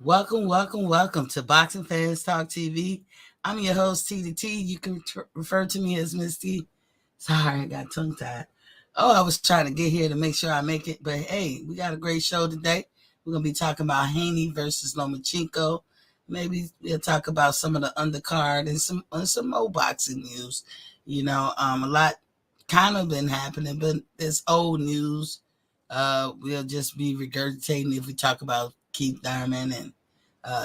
Welcome to Boxing Fans Talk TV. I'm your host, T to T. You can refer to me as Miss T. Sorry, I got tongue tied. Oh, I was trying to get here to make sure I make it. But hey, we got a great show today. We're going to be talking about Haney versus Lomachenko. Maybe we'll talk about some of the undercard and some more boxing news. A lot kind of been happening, but there's old news. We'll just be regurgitating if we talk about Keith Thurman and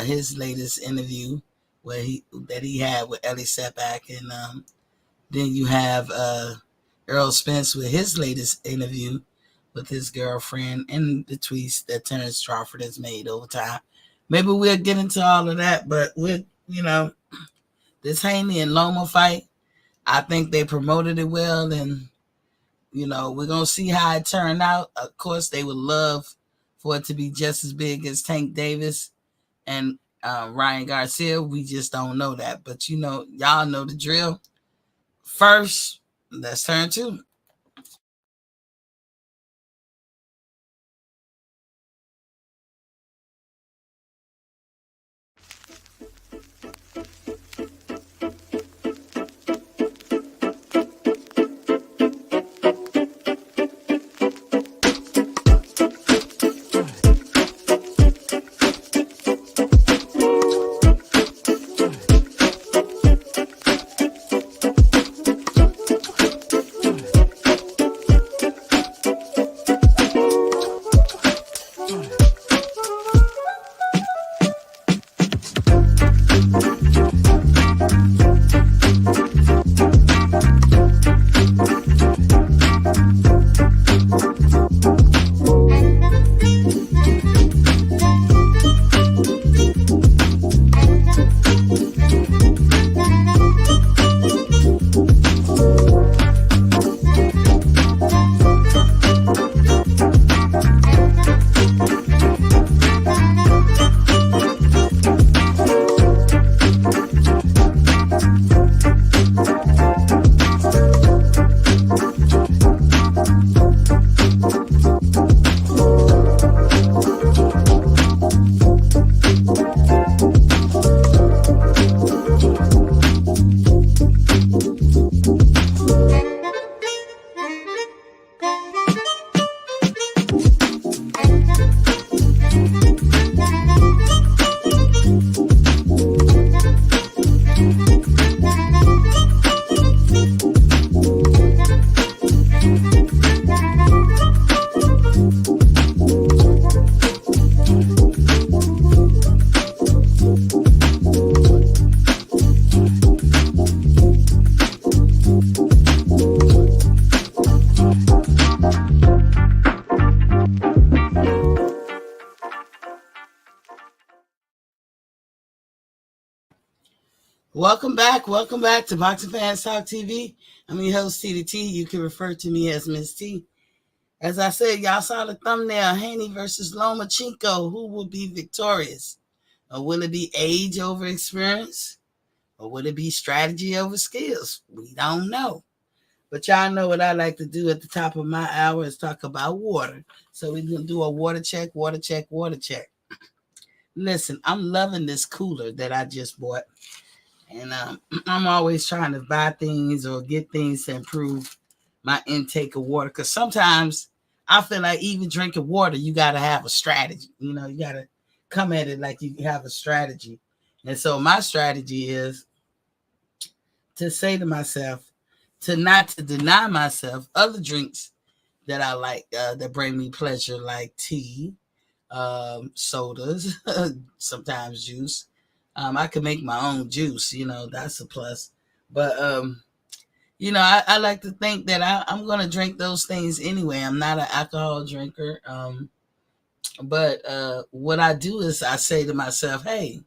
his latest interview he had with Ellie Setback, and then you have Earl Spence with his latest interview with his girlfriend, and the tweets that Terrence Crawford has made over time. Maybe we'll get into all of that, but this Haney and Loma fight, I think they promoted it well, and we're gonna see how it turned out. Of course, they would love for it to be just as big as Tank Davis and Ryan Garcia. We just don't know that, but y'all know the drill. First, let's turn to Welcome back to Boxing Fans Talk TV. I'm your host, T to T. You can refer to me as Miss T. As I said, y'all saw the thumbnail, Haney versus Lomachenko. Who will be victorious? Or will it be age over experience? Or will it be strategy over skills? We don't know. But y'all know what I like to do at the top of my hour is talk about water. So we're going to do a water check. Listen, I'm loving this cooler that I just bought. And I'm always trying to buy things or get things to improve my intake of water. Because sometimes I feel like even drinking water, you got to have a strategy. You got to come at it like you have a strategy. And so my strategy is to say to myself, to not to deny myself other drinks that I like, that bring me pleasure, like tea, sodas, sometimes juice. I can make my own juice, that's a plus. But, I like to think that I'm going to drink those things anyway. I'm not an alcohol drinker. But what I do is I say to myself, hey,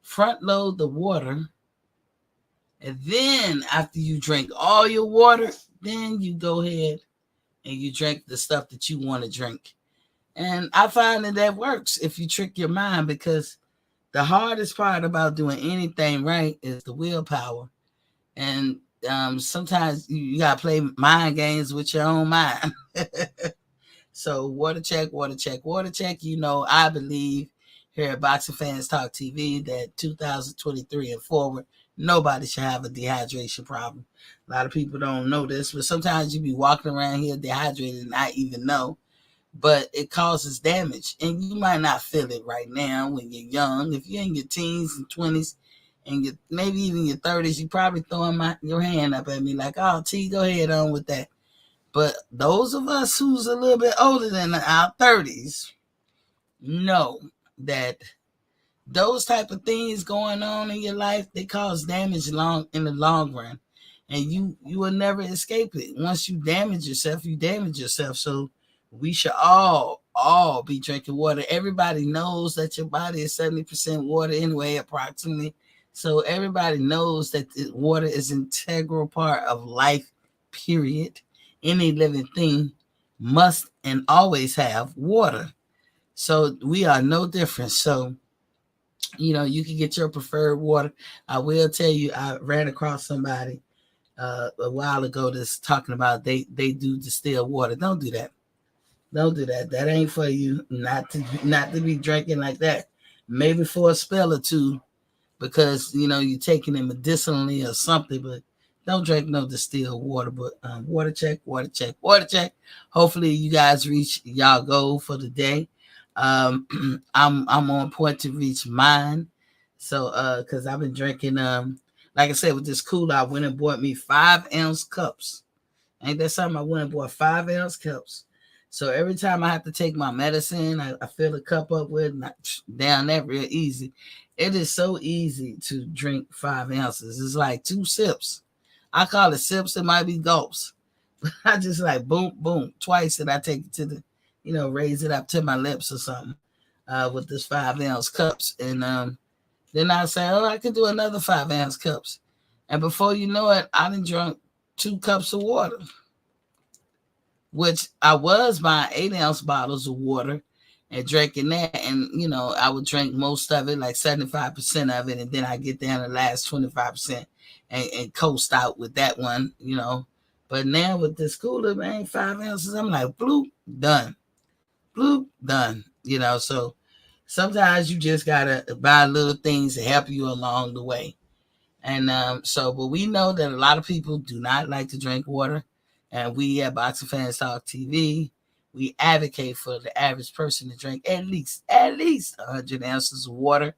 front load the water. And then after you drink all your water, then you go ahead and you drink the stuff that you want to drink. And I find that works if you trick your mind, because the hardest part about doing anything right is the willpower. And sometimes you got to play mind games with your own mind. So water check. I believe here at Boxing Fans Talk TV that 2023 and forward, nobody should have a dehydration problem. A lot of people don't know this, but sometimes you be walking around here dehydrated and not even know. But it causes damage, and you might not feel it right now when you're young. If you're in your teens and 20s, and maybe even your 30s, you probably throwing your hand up at me like, "Oh, T, go ahead on with that." But those of us who's a little bit older than our 30s know that those type of things going on in your life, they cause damage long in the long run, and you will never escape it. Once you damage yourself, you damage yourself. So we should all be drinking water. Everybody knows that your body is 70% water anyway, approximately. So everybody knows that water is an integral part of life, period. Any living thing must and always have water. So we are no different. So you can get your preferred water. I will tell you, I ran across somebody a while ago that's talking about they do distill water. Don't do that. Don't do that. That ain't for you. Not to be drinking like that. Maybe for a spell or two, because you're taking it medicinally or something, but don't drink no distilled water. But water check, water check, water check. Hopefully you guys reach y'all goal for the day. I'm on point to reach mine. So because I've been drinking like I said, with this cooler, I went and bought me 5-ounce cups. Ain't that something? I went and bought 5-ounce cups. So every time I have to take my medicine, I fill the cup up with down that real easy. It is so easy to drink 5 ounces. It's like 2 sips. I call it sips. It might be gulps. But I just like boom, boom, twice, and I take it to the, raise it up to my lips or something with this 5-ounce cups. And then I say, oh, I could do another 5-ounce cups. And before you know it, I done drunk 2 cups of water, which I was buying 8-ounce bottles of water and drinking that. And, I would drink most of it, like 75% of it. And then I get down to the last 25% and coast out with that one, But now with this cooler, man, 5 ounces, I'm like, bloop, done. Bloop, done. So sometimes you just got to buy little things to help you along the way. And but we know that a lot of people do not like to drink water. And we at Boxing Fans Talk TV, we advocate for the average person to drink at least 100 ounces of water.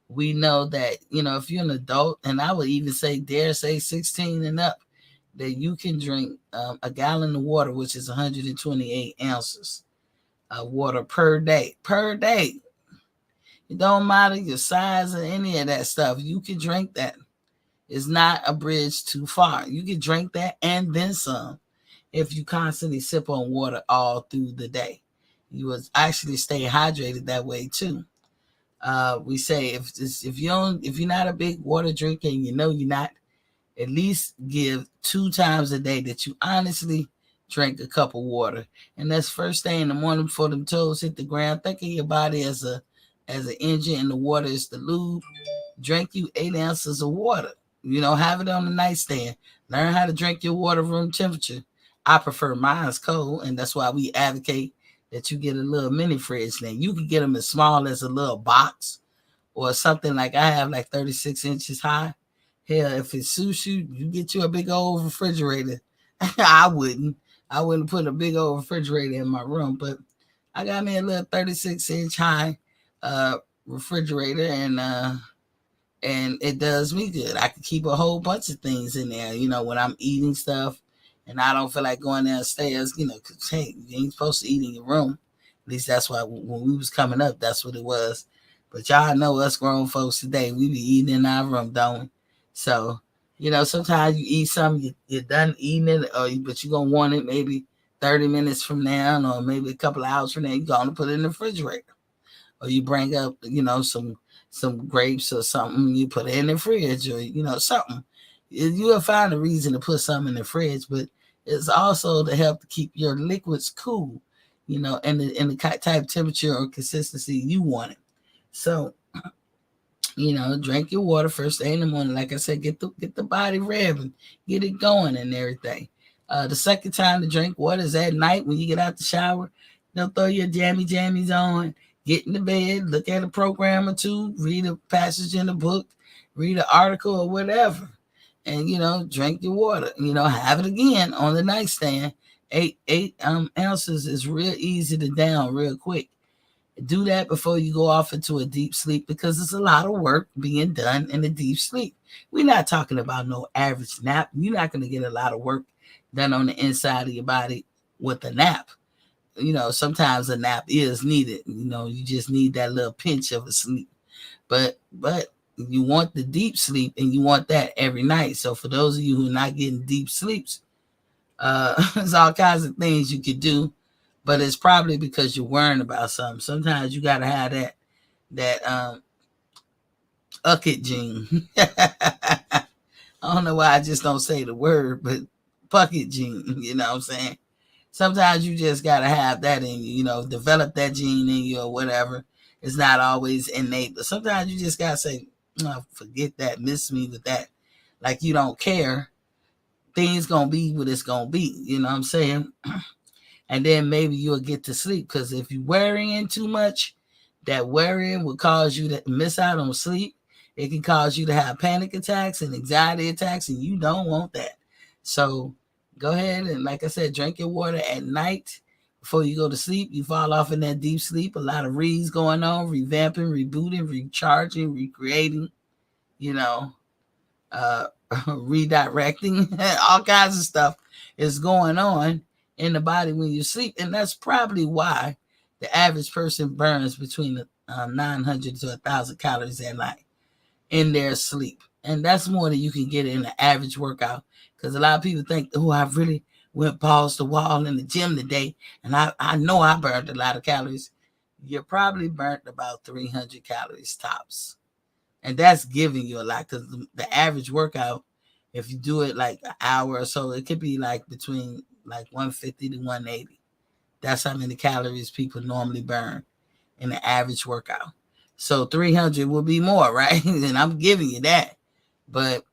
We know that, if you're an adult, and I would even dare say 16 and up, that you can drink a gallon of water, which is 128 ounces of water per day. Per day. It don't matter your size or any of that stuff. You can drink that. It's not a bridge too far. You can drink that and then some if you constantly sip on water all through the day. You will actually stay hydrated that way too. We say if you're not a big water drinker and you're not, at least give 2 times a day that you honestly drink a cup of water. And that's first thing in the morning before them toes hit the ground. Think of your body as an engine, and the water is the lube. Drink you 8 ounces of water. Have it on the nightstand. Learn how to drink your water room temperature. I prefer mine's cold, and that's why we advocate that you get a little mini fridge. Now, you can get them as small as a little box or something like I have, like 36 inches high. Hell, if it suits you, you get you a big old refrigerator. I wouldn't put a big old refrigerator in my room, but I got me a little 36-inch high refrigerator, and it does me good. I can keep a whole bunch of things in there, when I'm eating stuff and I don't feel like going downstairs, because, hey, you ain't supposed to eat in your room. At least that's why when we was coming up, that's what it was. But y'all know us grown folks today, we be eating in our room, don't we? So, sometimes you eat something, you're done eating it, but you're going to want it maybe 30 minutes from now or maybe a couple of hours from now. You're going to put it in the refrigerator. Or you bring up, some grapes or something, you put it in the fridge, or, something. You'll find a reason to put something in the fridge, but it's also to help to keep your liquids cool, in the type of temperature or consistency you want it. So, drink your water first thing in the morning. Like I said, get the body revving, get it going and everything. The second time to drink water is at night when you get out the shower. Throw your jammies on, Get in the bed, look at a program or two, read a passage in a book, read an article or whatever, and drink your water. Have it again on the nightstand. Eight ounces is real easy to down real quick. Do that before you go off into a deep sleep because it's a lot of work being done in a deep sleep. We're not talking about no average nap. You're not going to get a lot of work done on the inside of your body with a nap. Sometimes a nap is needed. You just need that little pinch of a sleep. But you want the deep sleep and you want that every night. So for those of you who are not getting deep sleeps, there's all kinds of things you could do, but it's probably because you're worrying about something. Sometimes you gotta have that ucket gene. I don't know why I just don't say the word, but bucket gene. You know what I'm saying? Sometimes you just gotta have that in you. Develop that gene in you or whatever. It's not always innate, but sometimes you just gotta say, oh, forget that, miss me with that. Like you don't care. Things gonna be what it's gonna be. You know what I'm saying? And then maybe you'll get to sleep. Because if you're worrying too much, that worrying will cause you to miss out on sleep. It can cause you to have panic attacks and anxiety attacks, and you don't want that. So go ahead and, like I said, drink your water at night before you go to sleep. You fall off in that deep sleep. A lot of reads going on, revamping, rebooting, recharging, recreating, you know, redirecting, all kinds of stuff is going on in the body when you sleep. And that's probably why the average person burns between 900 to 1,000 calories at night in their sleep. And that's more than you can get in an average workout. Because a lot of people think, oh, I really went balls to wall in the gym today, and I know I burned a lot of calories. You probably burnt about 300 calories tops. And that's giving you a lot, because the average workout, if you do it like an hour or so, it could be like between like 150 to 180. That's how many calories people normally burn in the average workout. So 300 will be more, right? And I'm giving you that. But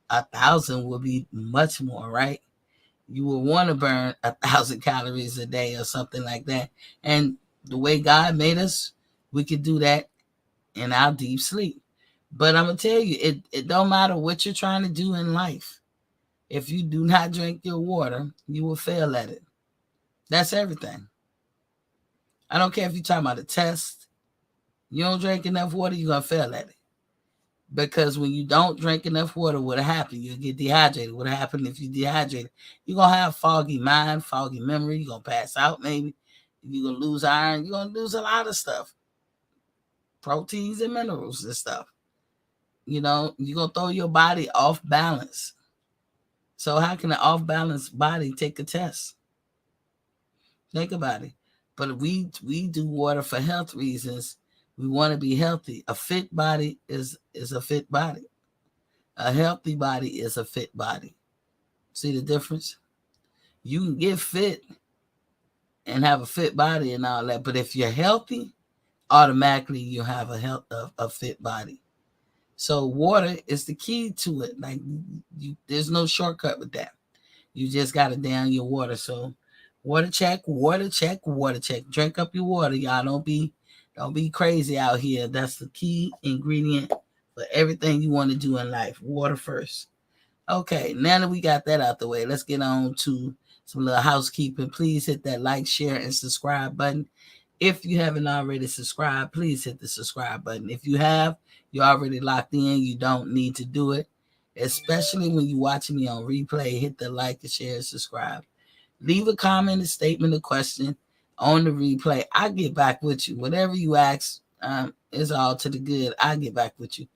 1,000 will be much more, right? You will want to burn 1,000 calories a day or something like that. And the way God made us, we could do that in our deep sleep. But I'm gonna tell you, it don't matter what you're trying to do in life. If you do not drink your water, you will fail at it. That's everything. I don't care if you're talking about a test. You don't drink enough water, you're gonna fail at it. Because when you don't drink enough water, what'll happen? You'll get dehydrated. What'll happen if you dehydrated? You're gonna have foggy mind, foggy memory. You're gonna pass out, maybe. You're gonna lose iron. You're gonna lose a lot of stuff, proteins and minerals and stuff. You're gonna throw your body off balance. So how can an off balance body take a test? Think about it. But we do water for health reasons. We want to be healthy. A fit body is a fit body. A healthy body is a fit body. See the difference? You can get fit and have a fit body and all that, but if you're healthy, automatically you have a fit body. So water is the key to it. Like there's no shortcut with that. You just gotta down your water. So water check, water check, water check. Drink up your water, y'all. Don't be crazy out here. That's the key ingredient for everything you want to do in life. Water first. Okay, now that we got that out the way, let's get on to some little housekeeping. Please hit that like, share, and subscribe button. If you haven't already subscribed, please hit the subscribe button. If you have, you're already locked in. You don't need to do it. Especially when you're watching me on replay, hit the like, and share, and subscribe. Leave a comment, a statement, a question on the replay. I'll get back with you. Whatever you ask is all to the good. I'll get back with you.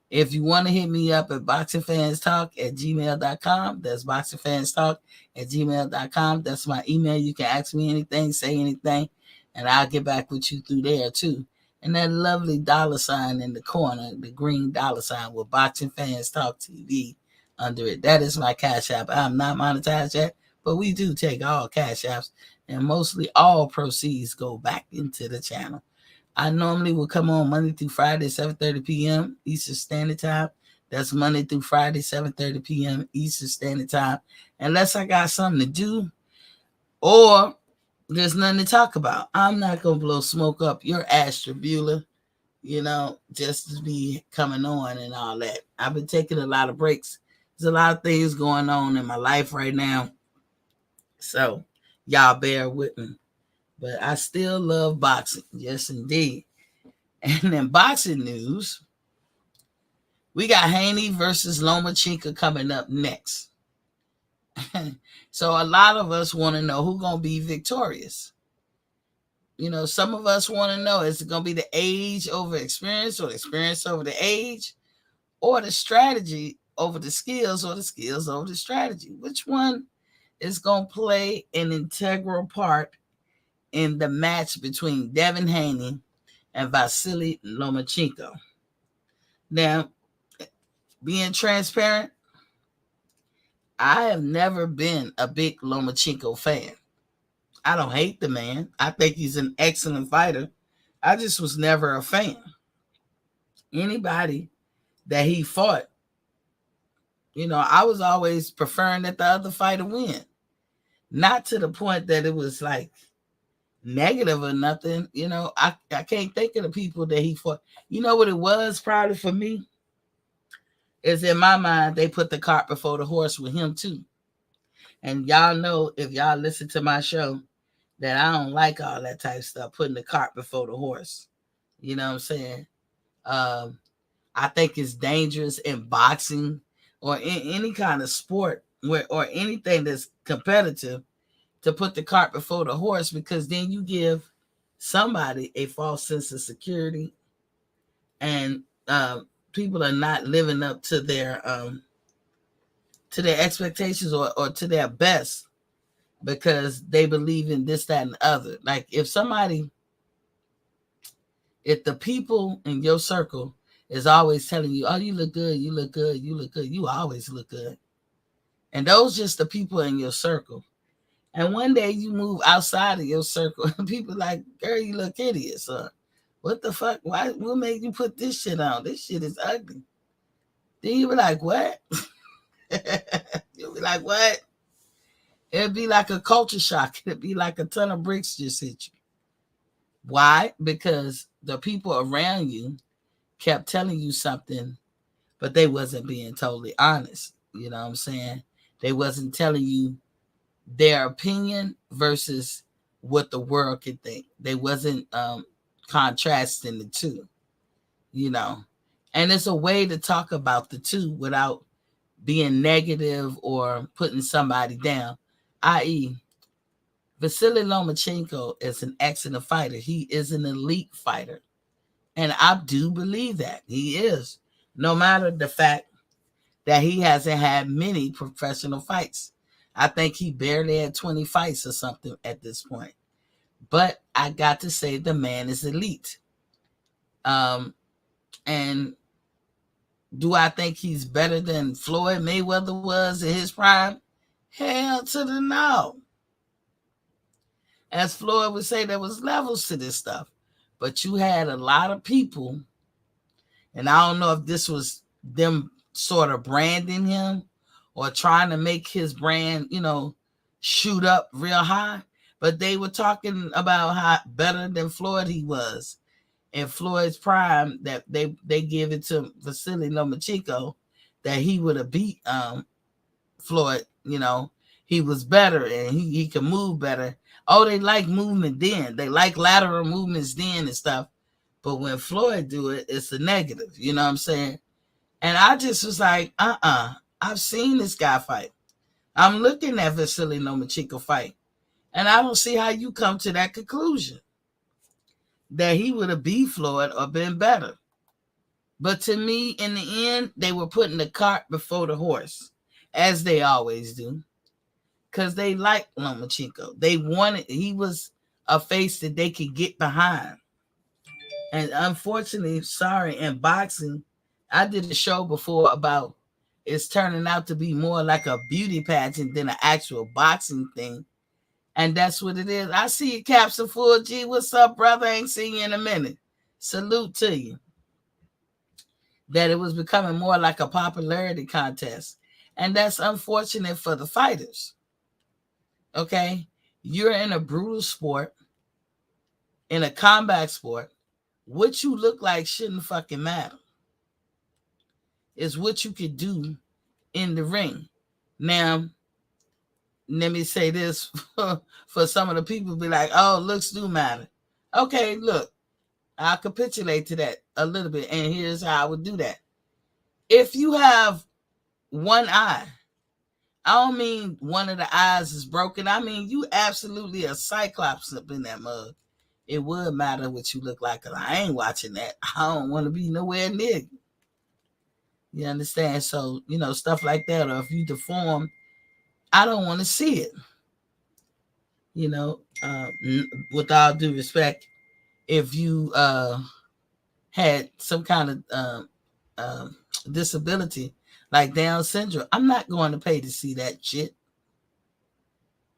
If you want to hit me up at boxingfanstalk@gmail.com, that's boxingfanstalk@gmail.com. That's my email. You can ask me anything, say anything, and I'll get back with you through there too. And that lovely dollar sign in the corner, the green dollar sign with Boxing Fans Talk TV under it. That is my Cash App. I'm not monetized yet, but we do take all Cash Apps, and mostly all proceeds go back into the channel. I normally will come on Monday through Friday, 7:30 p.m. Eastern Standard Time. That's Monday through Friday, 7:30 p.m. Eastern Standard Time. Unless I got something to do, or there's nothing to talk about. I'm not gonna blow smoke up your Bueller, just to be coming on and all that. I've been taking a lot of breaks. There's a lot of things going on in my life right now. So y'all bear with me. But I still love boxing. Yes, indeed. And in boxing news, we got Haney versus Lomachenko coming up next. So a lot of us want to know who's going to be victorious. Some of us want to know, is it going to be the age over experience, or the experience over the age, or the strategy over the skills, or the skills over the strategy? Which one is going to play an integral part in the match between Devin Haney and Vasily Lomachenko? Now, being transparent, I have never been a big Lomachenko fan. I don't hate the man. I think he's an excellent fighter. I just was never a fan. Anybody that he fought, I was always preferring that the other fighter win. Not to the point that it was like negative or nothing. I can't think of the people that he fought. You know what it was probably for me? Is in my mind, they put the cart before the horse with him too. And y'all know, if y'all listen to my show, that I don't like all that type of stuff, putting the cart before the horse. You know what I'm saying? I think it's dangerous in boxing or in any kind of sport or anything that's competitive to put the cart before the horse, because then you give somebody a false sense of security, and people are not living up to their expectations, or to their best, because they believe in this, that, and the other. Like if the people in your circle is always telling you, oh, you look good, you look good, you look good, you always look good. And those just the people in your circle. And one day you move outside of your circle and people like, girl, you look hideous. What the fuck? What made you put this shit on? This shit is ugly. Then you be like, what? You'll be like, what? It'd be like a culture shock. It'd be like a ton of bricks just hit you. Why? Because the people around you kept telling you something, but they wasn't being totally honest. You know what I'm saying? They wasn't telling you their opinion versus what the world could think. They wasn't contrasting the two, And it's a way to talk about the two without being negative or putting somebody down, i.e., Vasily Lomachenko is an excellent fighter. He is an elite fighter. And I do believe that he is, no matter the fact that he hasn't had many professional fights. I think he barely had 20 fights or something at this point. But I got to say the man is elite. And do I think he's better than Floyd Mayweather was in his prime? Hell to the no. As Floyd would say, there was levels to this stuff. But you had a lot of people, and I don't know if this was them sort of branding him or trying to make his brand, shoot up real high. But they were talking about how better than Floyd he was. In Floyd's prime, that they give it to Vasily Lomachenko, that he would have beat Floyd. He was better and he could move better. Oh, they like movement then. They like lateral movements then and stuff. But when Floyd do it, it's a negative. You know what I'm saying? And I just was like, I've seen this guy fight. I'm looking at Vasily Lomachenko fight. And I don't see how you come to that conclusion that he would have beat Floyd or been better. But to me, in the end, they were putting the cart before the horse, as they always do. Because they liked Lomachenko. He was a face that they could get behind. And unfortunately, in boxing, I did a show before about it's turning out to be more like a beauty pageant than an actual boxing thing. And that's what it is. I see you, Capsule Full G. What's up, brother? I ain't seen you in a minute. Salute to you. That it was becoming more like a popularity contest. And that's unfortunate for the fighters. Okay? You're in a brutal sport, in a combat sport. What you look like shouldn't fucking matter. It's what you could do in the ring. Now, let me say this for some of the people be like, oh, looks do matter. Okay, look, I'll capitulate to that a little bit, and here's how I would do that. If you have one eye, I don't mean one of the eyes is broken. I mean you absolutely a cyclops up in that mug. It would matter what you look like, because I ain't watching that. I don't want to be nowhere near you. You understand? So, stuff like that, or if you deform, I don't want to see it. With all due respect, if you had some kind of disability like Down syndrome, I'm not going to pay to see that shit.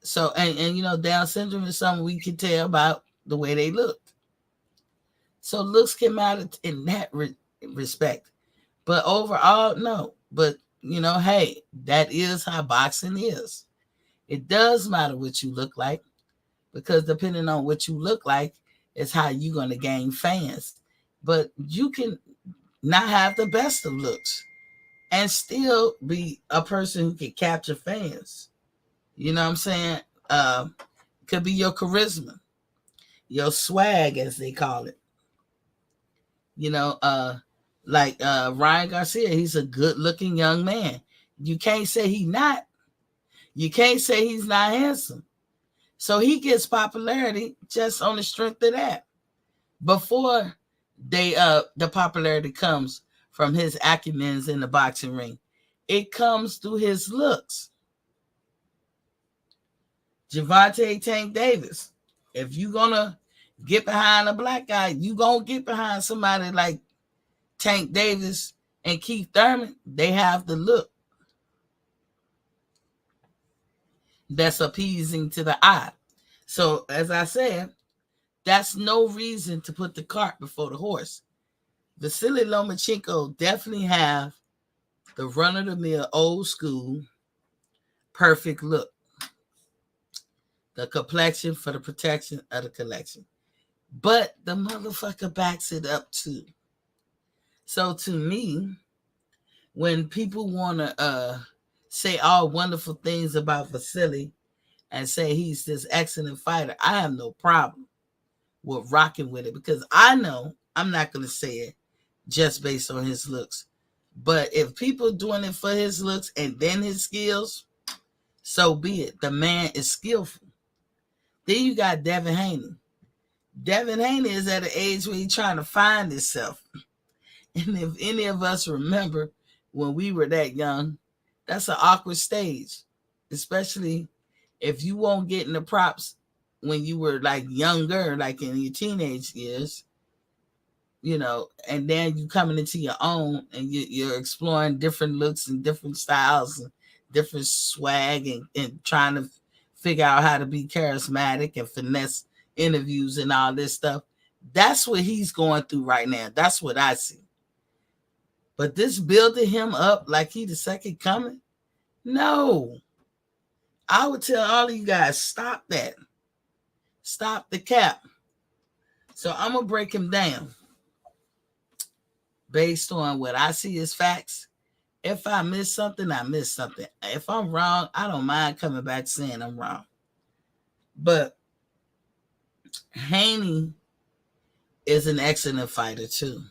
So, and Down syndrome is something we can tell about the way they look. So looks can matter in that respect. But overall, no. But, hey, that is how boxing is. It does matter what you look like, because depending on what you look like is how you're going to gain fans. But you can not have the best of looks and still be a person who can capture fans. You know what I'm saying? Could be your charisma, your swag, as they call it. Like Ryan Garcia, he's a good-looking young man. You can't say he's not. You can't say he's not handsome. So he gets popularity just on the strength of that. Before the popularity comes from his acumen in the boxing ring, it comes through his looks. Gervonta Tank Davis, if you're gonna get behind a black guy, you gonna get behind somebody like Tank Davis and Keith Thurman. They have the look that's appeasing to the eye. So, as I said, that's no reason to put the cart before the horse. Vasily Lomachenko definitely have the run-of-the-mill, old school, perfect look. The complexion for the protection of the collection. But the motherfucker backs it up too. So to me, when people want to say all wonderful things about Vasily and say he's this excellent fighter, I have no problem with rocking with it, because I know I'm not going to say it just based on his looks. But if people doing it for his looks and then his skills, so be it. The man is skillful. Then you got Devin Haney. Devin Haney is at an age where he's trying to find himself. And if any of us remember when we were that young, that's an awkward stage, especially if you won't get in the props when you were like younger, like in your teenage years, and then you coming into your own and you're exploring different looks and different styles and different swag and trying to figure out how to be charismatic and finesse interviews and all this stuff. That's what he's going through right now. That's what I see. But this building him up like he the second coming? No. I would tell all of you guys, stop that. Stop the cap. So I'm going to break him down based on what I see as facts. If I miss something, I miss something. If I'm wrong, I don't mind coming back saying I'm wrong. But Haney is an excellent fighter too.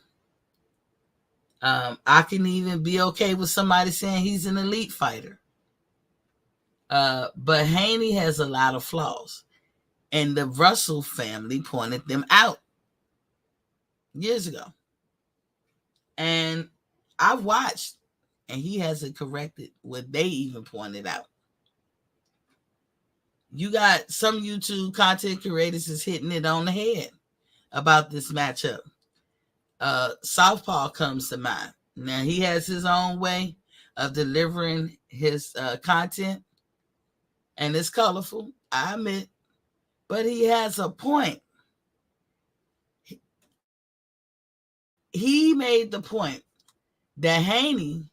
I can even be okay with somebody saying he's an elite fighter. But Haney has a lot of flaws. And the Russell family pointed them out years ago. And I've watched, and he hasn't corrected what they even pointed out. You got some YouTube content creators is hitting it on the head about this matchup. Southpaw comes to mind. Now, he has his own way of delivering his content, and it's colorful, I admit, but he has a point. He made the point that Haney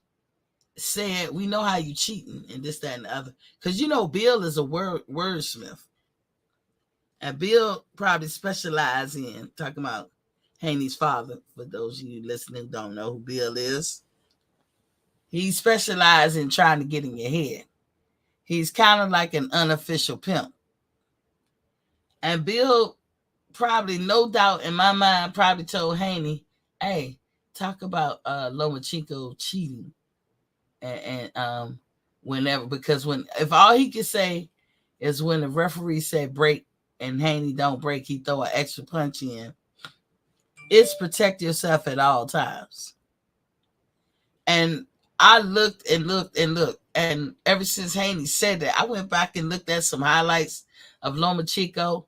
said, we know how you cheating and this, that, and the other. Because, Bill is a wordsmith. And Bill probably specialized in talking about Haney's father. For those of you listening who don't know who Bill is, he specialized in trying to get in your head. He's kind of like an unofficial pimp. And Bill probably, no doubt in my mind, probably told Haney, hey, talk about Lomachenko cheating. And whenever, because when, if all he could say is when the referee said break and Haney don't break, he throw an extra punch in. It's protect yourself at all times. And I looked and looked and looked. And ever since Haney said that, I went back and looked at some highlights of Lomachenko.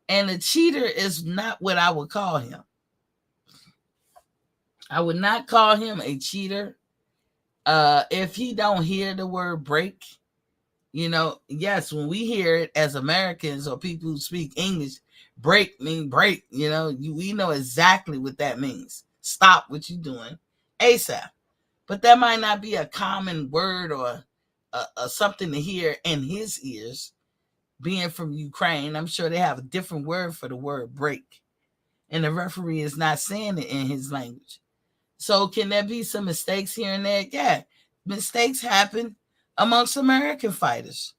And the cheater is not what I would call him. I would not call him a cheater. If he don't hear the word break, yes, when we hear it as Americans or people who speak English, break mean break. We know exactly what that means. Stop what you're doing ASAP. But that might not be a common word or something to hear in his ears. Being from Ukraine, I'm sure they have a different word for the word break. And the referee is not saying it in his language. So can there be some mistakes here and there? Yeah, mistakes happen amongst American fighters.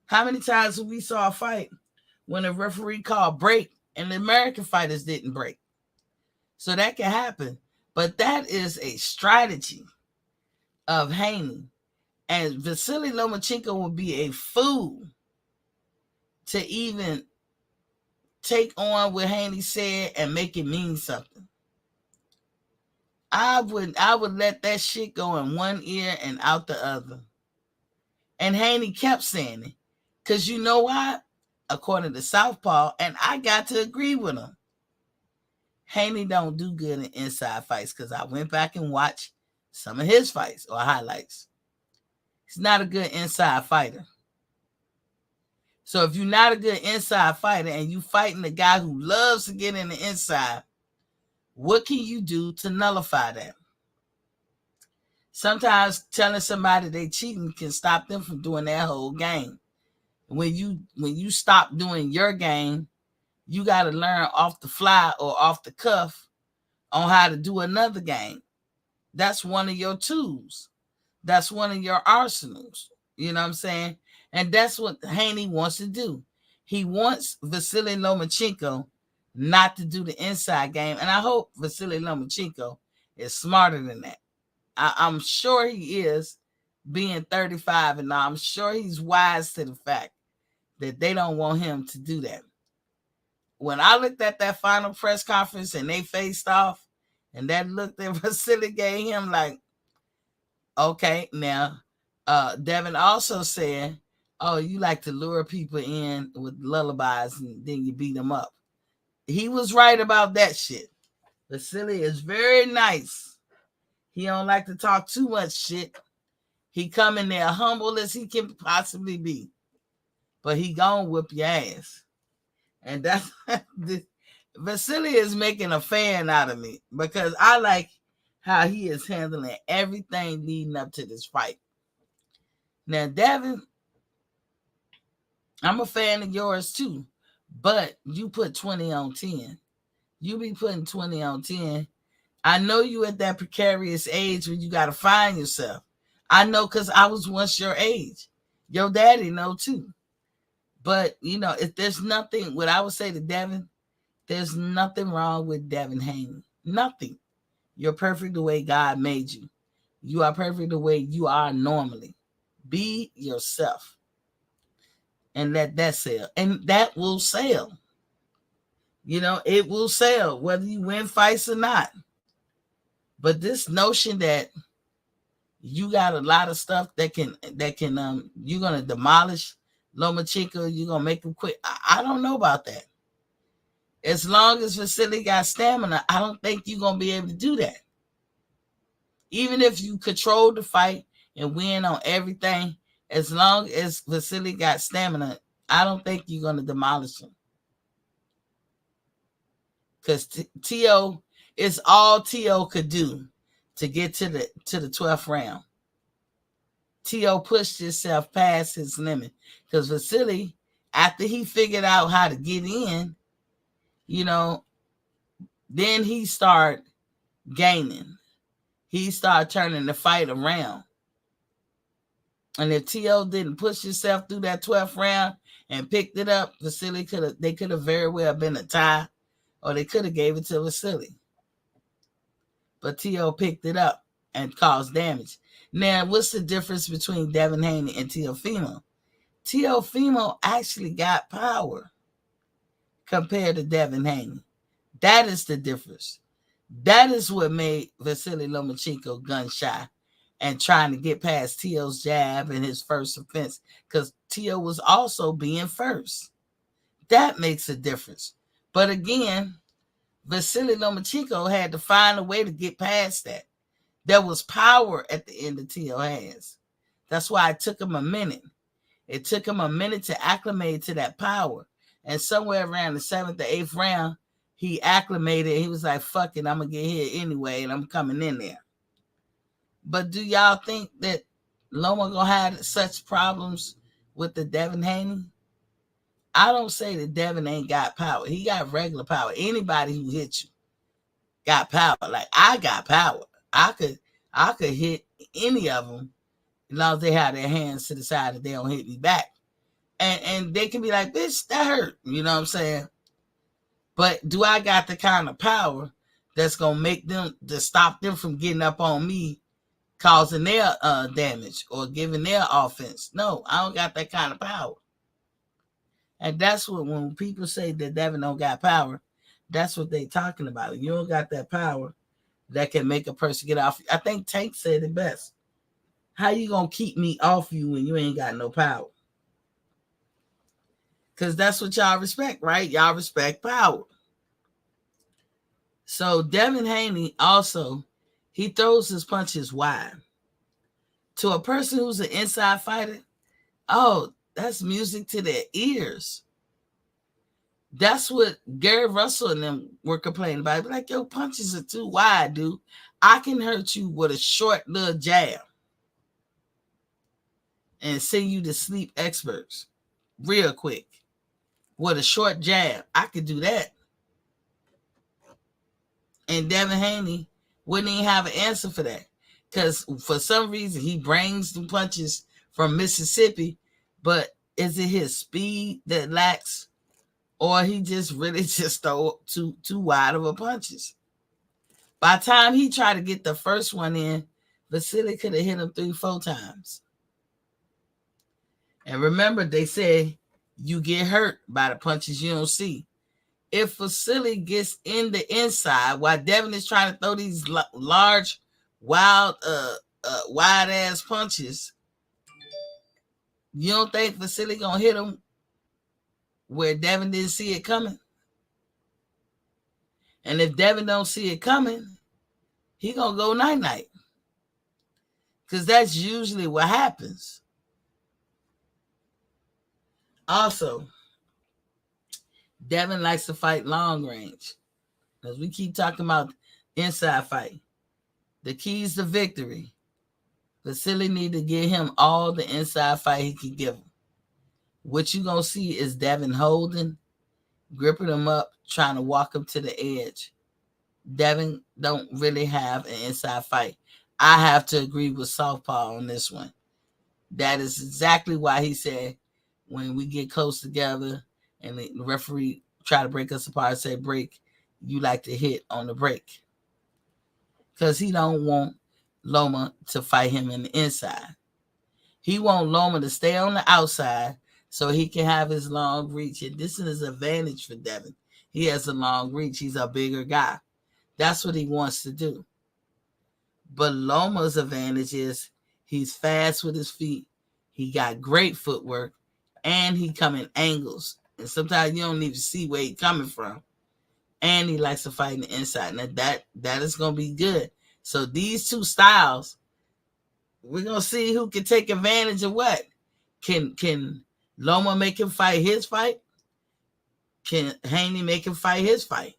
How many times have we saw a fight when a referee called break and the American fighters didn't break? So that can happen. But that is a strategy of Haney. And Vasily Lomachenko would be a fool to even take on what Haney said and make it mean something. I would let that shit go in one ear and out the other. And Haney kept saying it. Because you know why? According to Southpaw, and I got to agree with him, Haney don't do good in inside fights, because I went back and watched some of his fights or highlights. He's not a good inside fighter. So if you're not a good inside fighter and you fighting the guy who loves to get in the inside, what can you do to nullify that? Sometimes telling somebody they cheating can stop them from doing their whole game. When you stop doing your game, you got to learn off the fly or off the cuff on how to do another game. That's one of your tools. That's one of your arsenals. You know what I'm saying? And that's what Haney wants to do. He wants Vasily Lomachenko not to do the inside game. And I hope Vasily Lomachenko is smarter than that. I'm sure he is, being 35 and now. I'm sure he's wise to the fact that they don't want him to do that. When I looked at that final press conference and they faced off, and that look that Vasily gave him, like, okay, now, Devin also said, oh, you like to lure people in with lullabies and then you beat them up. He was right about that shit. Vasily is very nice. He don't like to talk too much shit. He come in there humble as he can possibly be. But he gonna whip your ass. And that's Vasily is making a fan out of me, because I like how he is handling everything leading up to this fight. Now, Devin, I'm a fan of yours too, but you put 20 on 10. You be putting 20 on 10. I know you at that precarious age when you got to find yourself. I know, because I was once your age. Your daddy know too. But, if there's nothing, what I would say to Devin, there's nothing wrong with Devin Haney. Nothing. You're perfect the way God made you. You are perfect the way you are normally. Be yourself. And let that sell. And that will sell. It will sell, whether you win fights or not. But this notion that you got a lot of stuff that can you're gonna demolish Lomachenko, you're gonna make him quit. I don't know about that. As long as Vasily got stamina, I don't think you're gonna be able to do that. Even if you control the fight and win on everything, as long as Vasily got stamina, I don't think you're gonna demolish him. Because T.O. is all T.O. could do to get to the 12th round. T.O. pushed himself past his limit, because Vasily, After he figured out how to get in, then he started gaining. He started turning the fight around. And if T.O. didn't push himself through that 12th round and picked it up, Vasily could have very well been a tie, or they could have gave it to Vasily. But T.O. picked it up and caused damage. Now, what's the difference between Devin Haney and Teofimo? Teofimo actually got power compared to Devin Haney. That is the difference. That is what made Vasily Lomachenko gun shy and trying to get past T.O.'s jab and his first offense, because T.O. was also being first. That makes a difference. But again, Vasily Lomachenko had to find a way to get past that. There was power at the end of T.O. hands. That's why it took him a minute. It took him a minute to acclimate to that power. And somewhere around the 7th or 8th round, he acclimated. He was like, fuck it, I'm going to get hit anyway, and I'm coming in there. But do y'all think that Loma going to have such problems with the Devin Haney? I don't say that Devin ain't got power. He got regular power. Anybody who hits you got power. Like, I got power. I could hit any of them as long as they have their hands to the side that they don't hit me back. And they can be like, bitch, that hurt. You know what I'm saying? But do I got the kind of power that's going to make them, to stop them from getting up on me, causing their damage or giving their offense? No, I don't got that kind of power. And that's what, when people say that Devin don't got power, that's what they talking about. You don't got that power that can make a person get off. I think Tank said it best. How you going to keep me off you when you ain't got no power? Because that's what y'all respect, right? Y'all respect power. So Devin Haney also, he throws his punches wide. To a person who's an inside fighter, oh, that's music to their ears. That's what Gary Russell and them were complaining about. Like, your punches are too wide, dude. I can hurt you with a short little jab and send you to sleep experts real quick. With a short jab, I could do that. And Devin Haney wouldn't even have an answer for that. Because for some reason, he brings the punches from Mississippi, but is it his speed that lacks? Or he just really just throw too wide of a punches? By the time he tried to get the first one in, Vasily could have hit him 3-4 times. And remember, they say you get hurt by the punches you don't see. If Vasily gets in the inside while Devin is trying to throw these large, wild, wide-ass punches, you don't think Vasily gonna hit him where Devin didn't see it coming? And if Devin don't see it coming, he gonna go night-night. Because that's usually what happens. Also, Devin likes to fight long range. Because we keep talking about inside fight. The keys to victory. Vasily need to give him all the inside fight he can give him. What you going to see is Devin holding, gripping him up, trying to walk him to the edge. Devin don't really have an inside fight. I have to agree with Southpaw on this one. That is exactly why he said, when we get close together and the referee try to break us apart, say break, you like to hit on the break. Because he don't want Loma to fight him in the inside. He want Loma to stay on the outside so he can have his long reach. And this is an advantage for Devin. He has a long reach. He's a bigger guy. That's what he wants to do. But Loma's advantage is he's fast with his feet. He got great footwork. And he come in angles. And sometimes you don't even see where he's coming from. And he likes to fight in the inside. Now that is going to be good. So these two styles, we're going to see who can take advantage of what. Can Loma make him fight his fight? Can Haney make him fight his fight?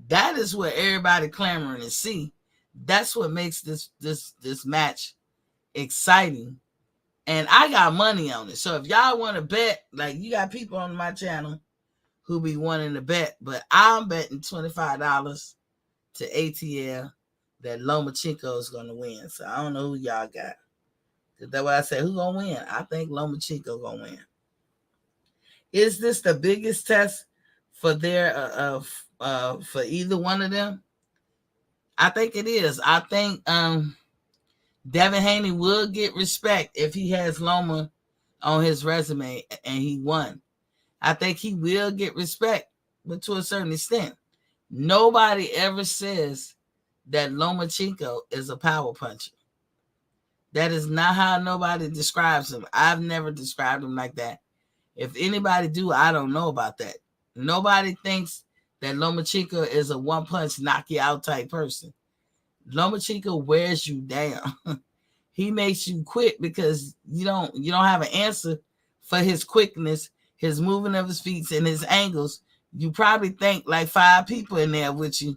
That is what everybody clamoring to see. That's what makes this match exciting And I got money on it. So if y'all want to bet, like you got people on my channel who be wanting to bet, but I'm betting $25 to ATL that Lomachenko is going to win. So I don't know who y'all got. That's what I said. Who going to win? I think Lomachenko going to win. Is this the biggest test for for either one of them? I think it is. I think Devin Haney will get respect if he has Loma on his resume and he won. I think he will get respect, but to a certain extent. Nobody ever says that Lomachenko is a power puncher. That is not how nobody describes him. I've never described him like that. If anybody do, I don't know about that. Nobody thinks that Lomachenko is a one-punch knock you out type person. Lomachenko wears you down. He makes you quit because you don't have an answer for his quickness, his moving of his feet, and his angles. You probably think like 5 people in there with you,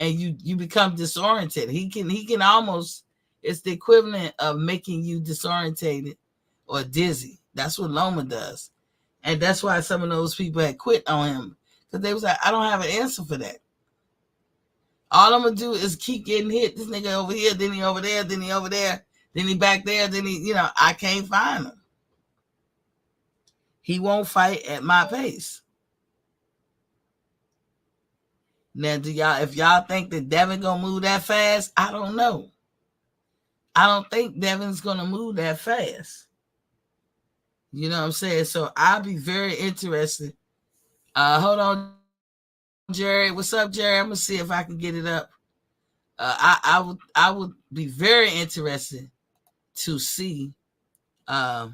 and you become disoriented. He can almost, it's the equivalent of making you disorientated or dizzy. That's what Loma does. And that's why some of those people had quit on him. Because they was like, I don't have an answer for that. All I'm going to do is keep getting hit. This nigga over here, then he over there, then he over there, then he back there, then he, I can't find him. He won't fight at my pace. Now, if y'all think that Devin gonna move that fast, I don't know. I don't think Devin's gonna move that fast. You know what I'm saying? So I'll be very interested. Hold on, Jerry. What's up, Jerry? I'm gonna see if I can get it up. I would be very interested to see how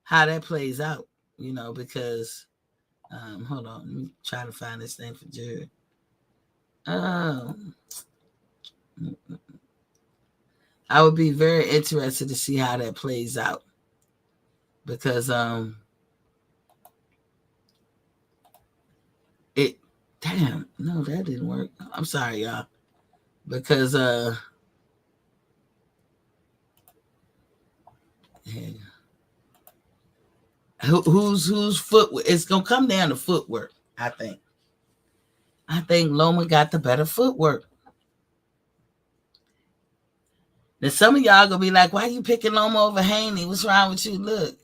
that plays out. Because hold on, let me try to find this thing for Jerry. I would be very interested to see how that plays out. Because damn, no, that didn't work. I'm sorry, y'all. Because whose footwork? It's gonna come down to footwork. I think Loma got the better footwork. Now some of y'all gonna be like, "Why you picking Loma over Haney? What's wrong with you?" Look,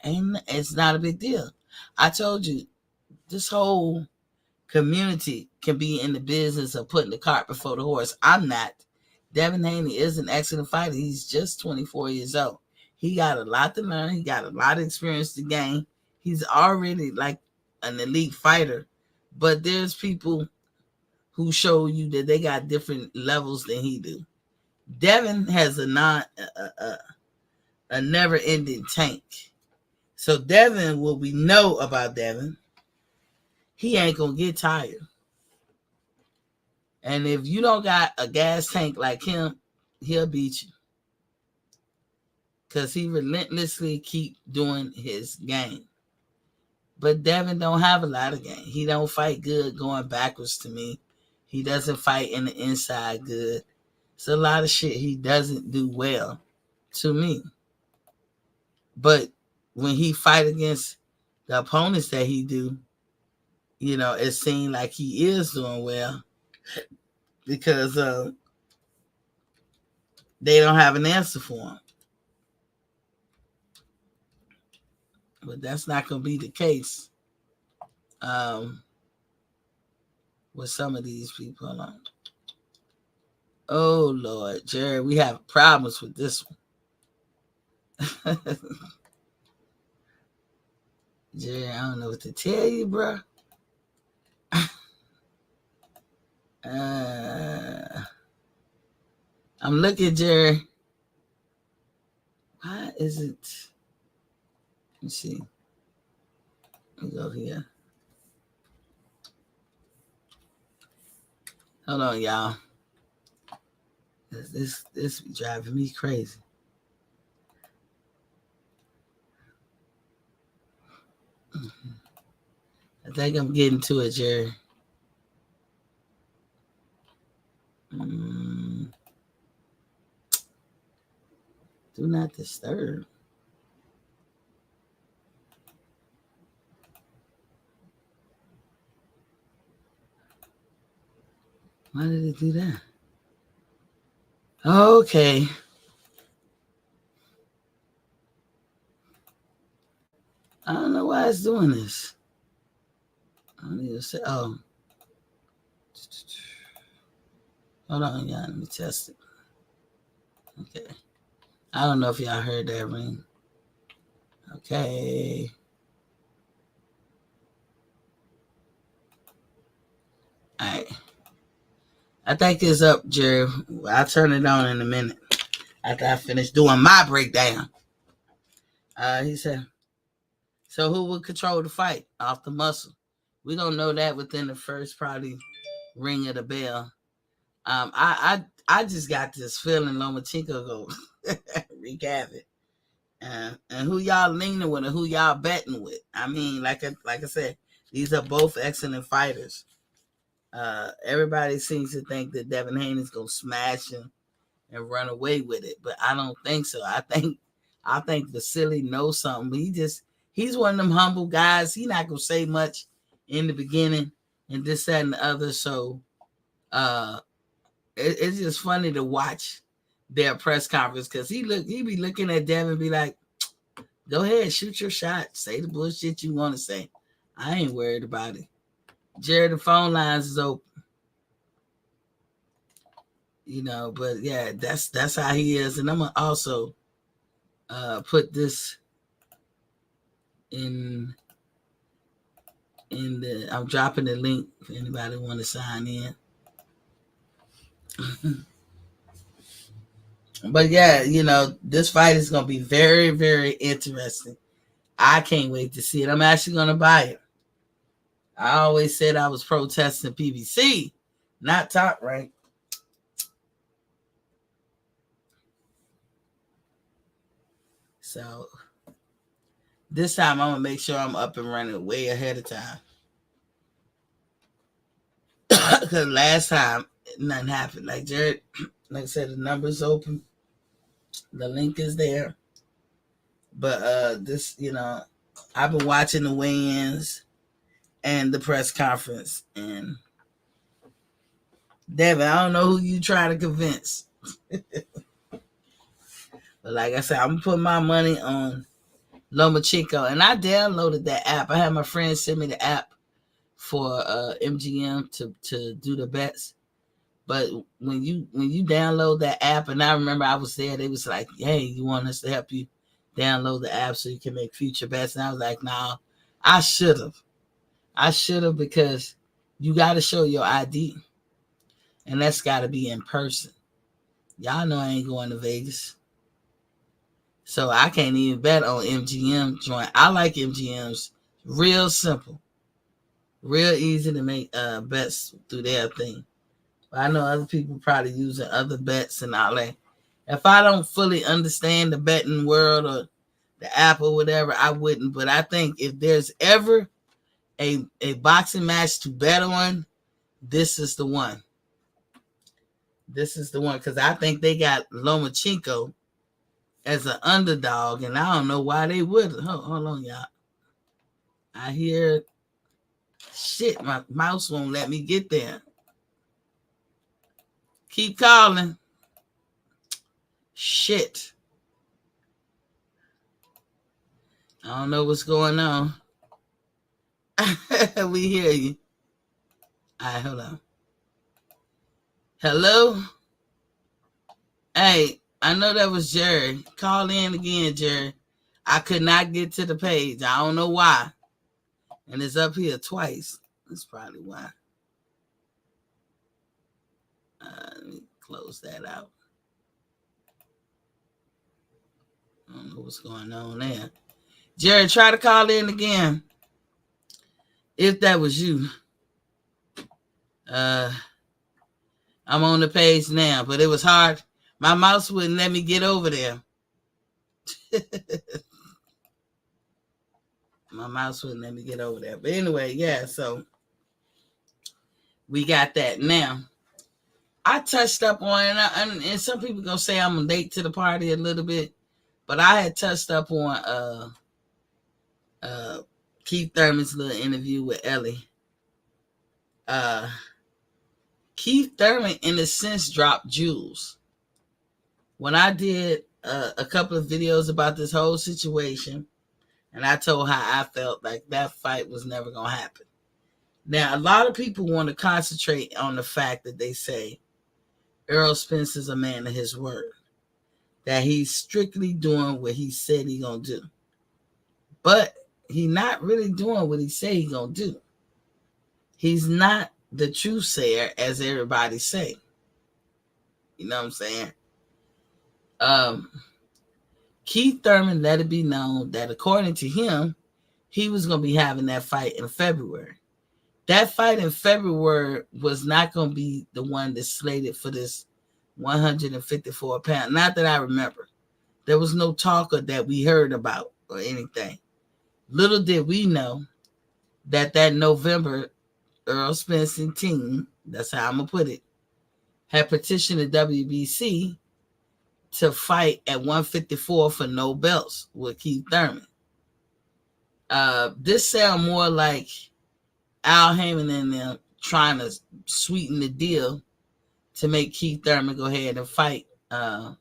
it's not a big deal. I told you, this whole community can be in the business of putting the cart before the horse. I'm not. Devin Haney is an excellent fighter. He's just 24 years old. He got a lot to learn. He got a lot of experience to gain. He's already like an elite fighter. But there's people who show you that they got different levels than he do. Devin has a never-ending tank. So Devin, what we know about Devin, he ain't gonna get tired. And if you don't got a gas tank like him, he'll beat you. Because he relentlessly keep doing his game. But Devin don't have a lot of game. He don't fight good going backwards to me. He doesn't fight in the inside good. It's a lot of shit he doesn't do well to me. But when he fight against the opponents that he do, it seems like he is doing well. Because they don't have an answer for him. But that's not going to be the case with some of these people. Oh, Lord, Jerry, we have problems with this one. Jerry, I don't know what to tell you, bro. I'm looking, Jerry. Why is it? Let's see. Let me go here. Hold on, y'all. This be driving me crazy. I think I'm getting to it, Jerry. Do not disturb. Why did it do that? Okay. I don't know why it's doing this. I don't even say. Oh, hold on, y'all. Let me test it. Okay. I don't know if y'all heard that ring. Okay. All right. I think it's up, Jerry. I'll turn it on in a minute after I finish doing my breakdown. He said, so who will control the fight off the muscle? We don't know that within the first probably ring of the bell. I just got this feeling Lomachenko go wreak havoc. And who y'all leaning with and who y'all betting with? I mean, like I said, these are both excellent fighters. Everybody seems to think that Devin Haney's gonna smash him and run away with it, but I don't think so. I think Vasily knows something, but he's one of them humble guys. He's not gonna say much in the beginning and this, that, and the other. So it's just funny to watch their press conference because he be looking at Devin and be like, go ahead, shoot your shot, say the bullshit you want to say. I ain't worried about it. Jared, the phone lines is open. But yeah, that's how he is. And I'm gonna also put this in the. I'm dropping the link if anybody want to sign in. But yeah, this fight is gonna be very, very interesting. I can't wait to see it. I'm actually gonna buy it. I always said I was protesting PBC, not Top Rank. So this time I'm gonna make sure I'm up and running way ahead of time. Because last time nothing happened. Like Jared, like I said, the number's open. The link is there. But this, I've been watching the weigh-ins and the press conference. And Devin, I don't know who you try to convince. But like I said, I'm gonna put my money on Lomachenko. And I downloaded that app. I had my friend send me the app for MGM to do the bets. But when you download that app, and I remember I was there, they was like, hey, you want us to help you download the app so you can make future bets? And I was like, no, I should have because you got to show your ID. And that's got to be in person. Y'all know I ain't going to Vegas. So I can't even bet on MGM joint. I like MGM's. Real simple. Real easy to make bets through their thing. I know other people probably using other bets and all that. If I don't fully understand the betting world or the app or whatever, I wouldn't. But I think if there's ever a boxing match to bet on, this is the one. This is the one because I think they got Lomachenko as an underdog, and I don't know why they would. Hold on, y'all. I hear shit. My mouse won't let me get there. Keep calling. Shit. I don't know what's going on. We hear you. All right, hold on. Hello? Hey, I know that was Jerry. Call in again, Jerry. I could not get to the page. I don't know why. And it's up here twice. That's probably why. Let me close that out. I don't know what's going on there. Jerry, try to call in again. If that was you. I'm on the page now, but it was hard. My mouse wouldn't let me get over there. My mouse wouldn't let me get over there. But anyway, yeah, so we got that. Now, I touched up on, and some people going to say I'm late to the party a little bit, but I had touched up on Keith Thurman's little interview with Ellie. Keith Thurman, in a sense, dropped jewels. When I did a couple of videos about this whole situation, and I told how I felt like that fight was never going to happen. Now, a lot of people want to concentrate on the fact that they say Errol Spence is a man of his word, that he's strictly doing what he said he's going to do. But he's not really doing what he said he's going to do. He's not the truth sayer, as everybody say. You know what I'm saying? Keith Thurman let it be known that according to him, he was going to be having that fight in February. That fight in February was not going to be the one that's slated for this 154 pound. Not that I remember. There was no talk of that we heard about or anything. Little did we know that November, Errol Spence and team, that's how I'm going to put it, had petitioned the WBC to fight at 154 for no belts with Keith Thurman. This sounds more like Al Heyman and them trying to sweeten the deal to make Keith Thurman go ahead and fight. Errol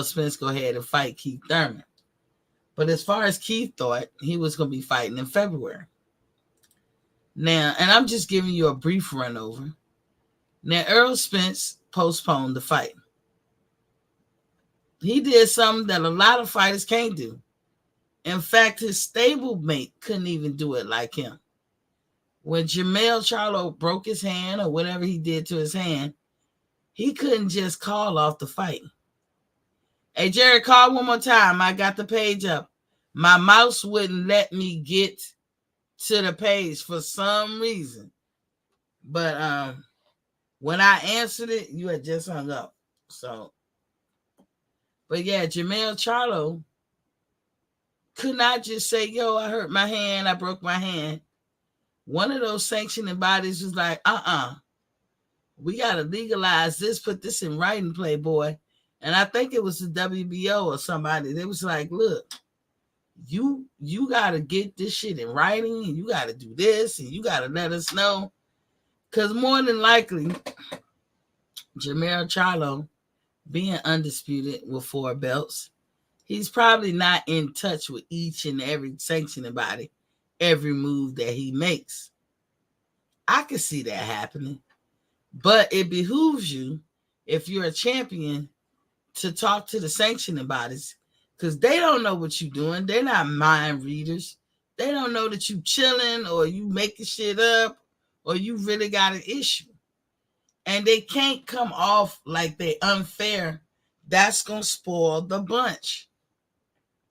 Spence go ahead and fight Keith Thurman. But as far as Keith thought, he was going to be fighting in February. Now, and I'm just giving you a brief run over. Now, Errol Spence postponed the fight. He did something that a lot of fighters can't do. In fact, his stablemate couldn't even do it like him. When Jermell Charlo broke his hand or whatever he did to his hand, he couldn't just call off the fight. Hey, Jerry, call one more time. I got the page up. My mouse wouldn't let me get to the page for some reason. But when I answered it, you had just hung up. So, but yeah, Jermell Charlo could not just say, yo, I hurt my hand, I broke my hand. One of those sanctioning bodies was like, we got to legalize this, put this in writing, Playboy. And I think it was the WBO or somebody. They was like, look, you got to get this shit in writing, and you got to do this, and you got to let us know. Because more than likely, Jermell Charlo, being undisputed with 4 belts, he's probably not in touch with each and every sanctioning body, every move that he makes. I can see that happening. But it behooves you, if you're a champion, to talk to the sanctioning bodies, because they don't know what you're doing. They're not mind readers. They don't know that you chilling or you making shit up or you really got an issue. And they can't come off like they unfair. That's going to spoil the bunch.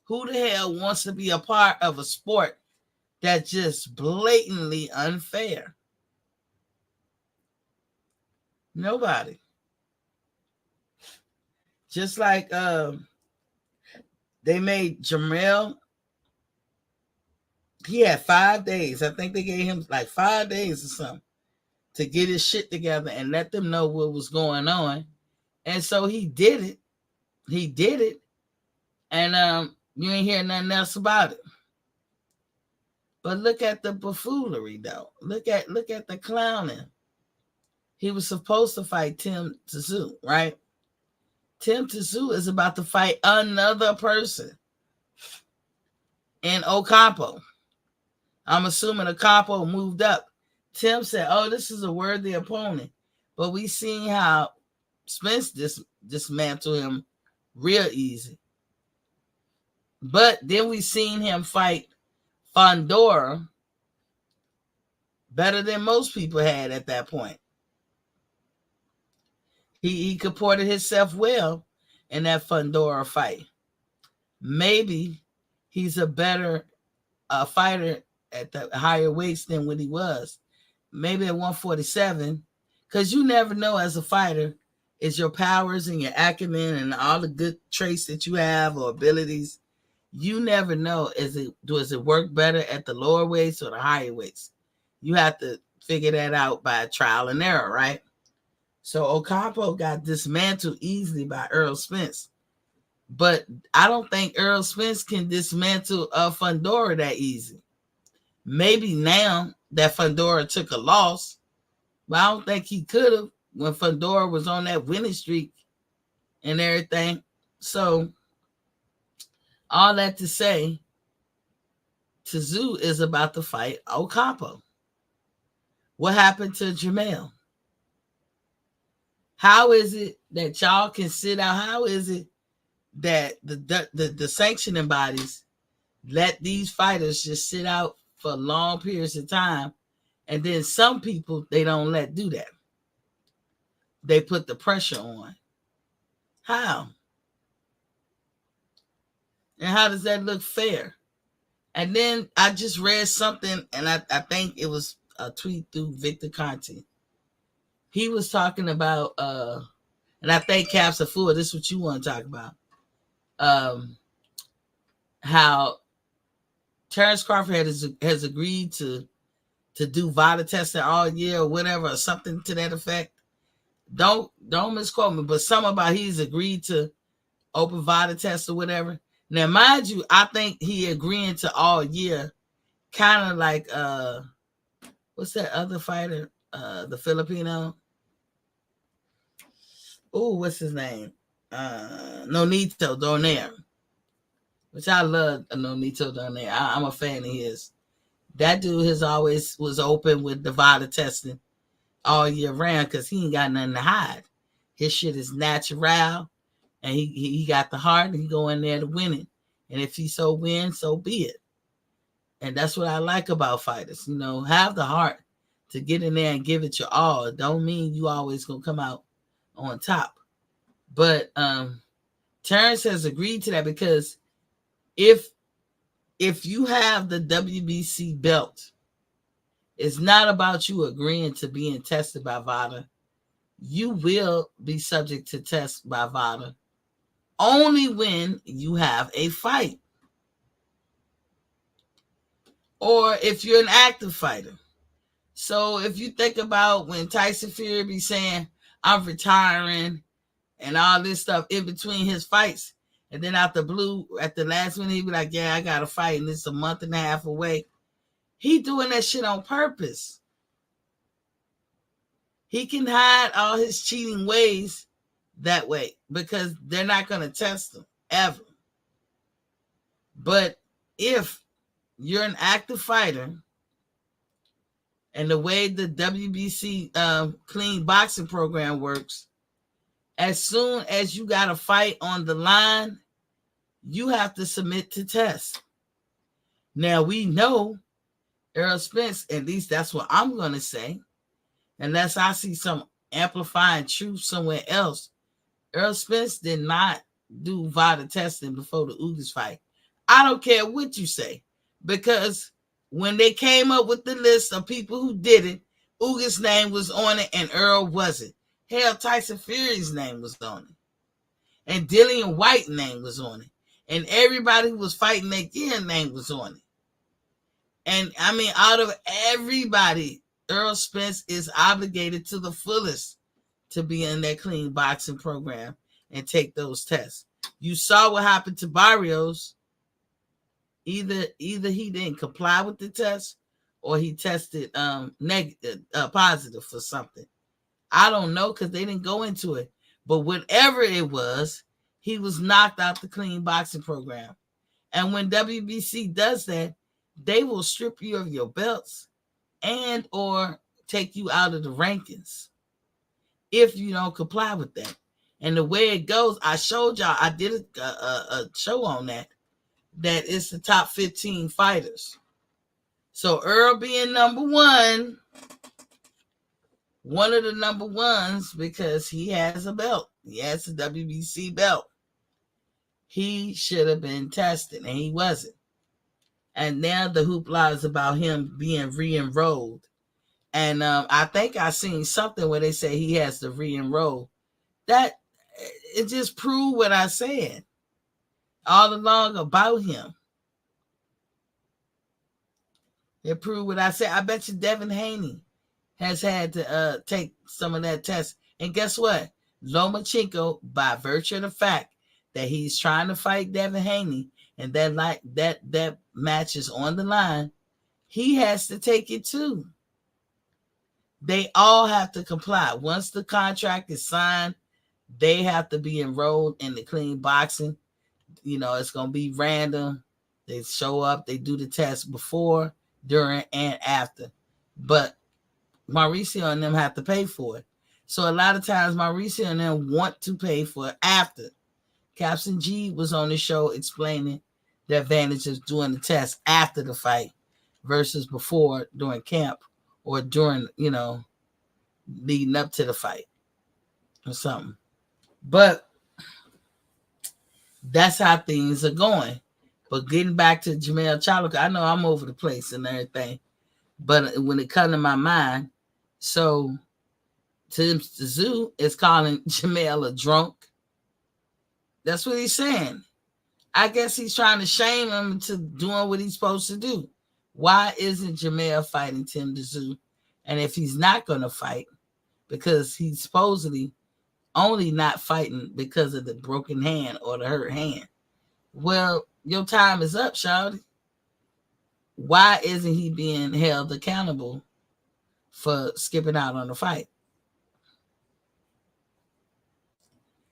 Who the hell wants to be a part of a sport that's just blatantly unfair? Nobody. Just like they made Jermell, he had 5 days. I think they gave him like 5 days or something to get his shit together and let them know what was going on. And so he did it. He did it. And you ain't hear nothing else about it. But look at the buffoonery, though. Look at the clowning. He was supposed to fight Tim Tszyu, right? Tim Tszyu is about to fight another person in Ocampo. I'm assuming Ocampo moved up. Tim said, oh, this is a worthy opponent. But we seen how Spence dismantled him real easy. But then we seen him fight Fondora better than most people had at that point. He comported himself well in that Fondora fight. Maybe he's a better fighter at the higher weights than what he was. Maybe at 147, because you never know as a fighter, is your powers and your acumen and all the good traits that you have or abilities. You never know, does it work better at the lower weights or the higher weights? You have to figure that out by trial and error, right? So Ocampo got dismantled easily by Errol Spence. But I don't think Errol Spence can dismantle Fondora that easy. Maybe now that Fondora took a loss, But I don't think he could have when Fedor was on that winning streak and everything. So all that to say, Tszyu is about to fight Ocampo. What happened to Jamel? How is it that y'all can sit out? How is it that the sanctioning bodies let these fighters just sit out for long periods of time, and then some people they don't let do that? They put the pressure on. How? And how does that look fair? And then I just read something, and I think it was a tweet through Victor Conti. He was talking about, and I think Caps are full. This is what you want to talk about. How Terrence Crawford has agreed to do VADA testing all year or whatever, or something to that effect. Don't misquote me, but something about he's agreed to open VADA tests or whatever. Now, mind you, I think he agreeing to all year, kind of like what's that other fighter? The Filipino. Oh, what's his name? Nonito Donaire. Which I love Nonito Donaire. I'm a fan of his. That dude has always was open with the VADA testing all year round because he ain't got nothing to hide. His shit is natural, and he got the heart, and he go in there to win it. And if he so wins, so be it. And that's what I like about fighters. You know, have the heart to get in there and give it your all. It don't mean you always gonna come out on top. But Terrence has agreed to that because if you have the WBC belt, it's not about you agreeing to being tested by VADA. You will be subject to test by VADA only when you have a fight. Or if you're an active fighter. So if you think about when Tyson Fury be saying, I'm retiring and all this stuff in between his fights, and then out the blue, at the last minute, he be like, yeah, I got to fight, and it's a month and a half away. He doing that shit on purpose. He can hide all his cheating ways that way because they're not going to test him ever. But if you're an active fighter, and the way the WBC clean boxing program works, as soon as you got a fight on the line, you have to submit to tests. Now, we know Errol Spence, at least that's what I'm going to say, unless I see some amplifying truth somewhere else, Errol Spence did not do VADA testing before the Ugas fight. I don't care what you say, because when they came up with the list of people who did it, Ugas' name was on it and Earl wasn't. Hell, Tyson Fury's name was on it. And Dillian White's name was on it. And everybody who was fighting that year name was on it. And I mean, out of everybody, Errol Spence is obligated to the fullest to be in that clean boxing program and take those tests. You saw what happened to Barrios. Either he didn't comply with the test or he tested negative, positive for something. I don't know because they didn't go into it. But whatever it was, he was knocked out the clean boxing program. And when WBC does that, they will strip you of your belts and or take you out of the rankings if you don't comply with that. And the way it goes, I showed y'all, I did a show on that it's the top 15 fighters. So Earl being number one of the number ones because he has a belt. He has a WBC belt. He should have been tested, and he wasn't. And now the hoopla is about him being re-enrolled. And I think I seen something where they say he has to re-enroll. That, it just proved what I said all along about him. It proved what I said. I bet you Devin Haney has had to take some of that test. And guess what? Lomachenko, by virtue of the fact that he's trying to fight Devin Haney, and that match is on the line, he has to take it too. They all have to comply. Once the contract is signed, they have to be enrolled in the clean boxing. It's going to be random. They show up, they do the test before, during, and after. But Mauricio and them have to pay for it. So a lot of times Mauricio and them want to pay for it after. Captain G was on the show explaining the advantage of doing the test after the fight versus before, during camp, or during, leading up to the fight or something. But that's how things are going. But getting back to Jermell Charlo, I know I'm over the place and everything, but when it comes to my mind, so Tim Tszyu is calling Jermell a drunk. That's what he's saying. I guess he's trying to shame him into doing what he's supposed to do. Why isn't Jermell fighting Tim Tszyu? And if he's not going to fight, because he's supposedly only not fighting because of the broken hand or the hurt hand. Well, your time is up, shawty. Why isn't he being held accountable for skipping out on the fight?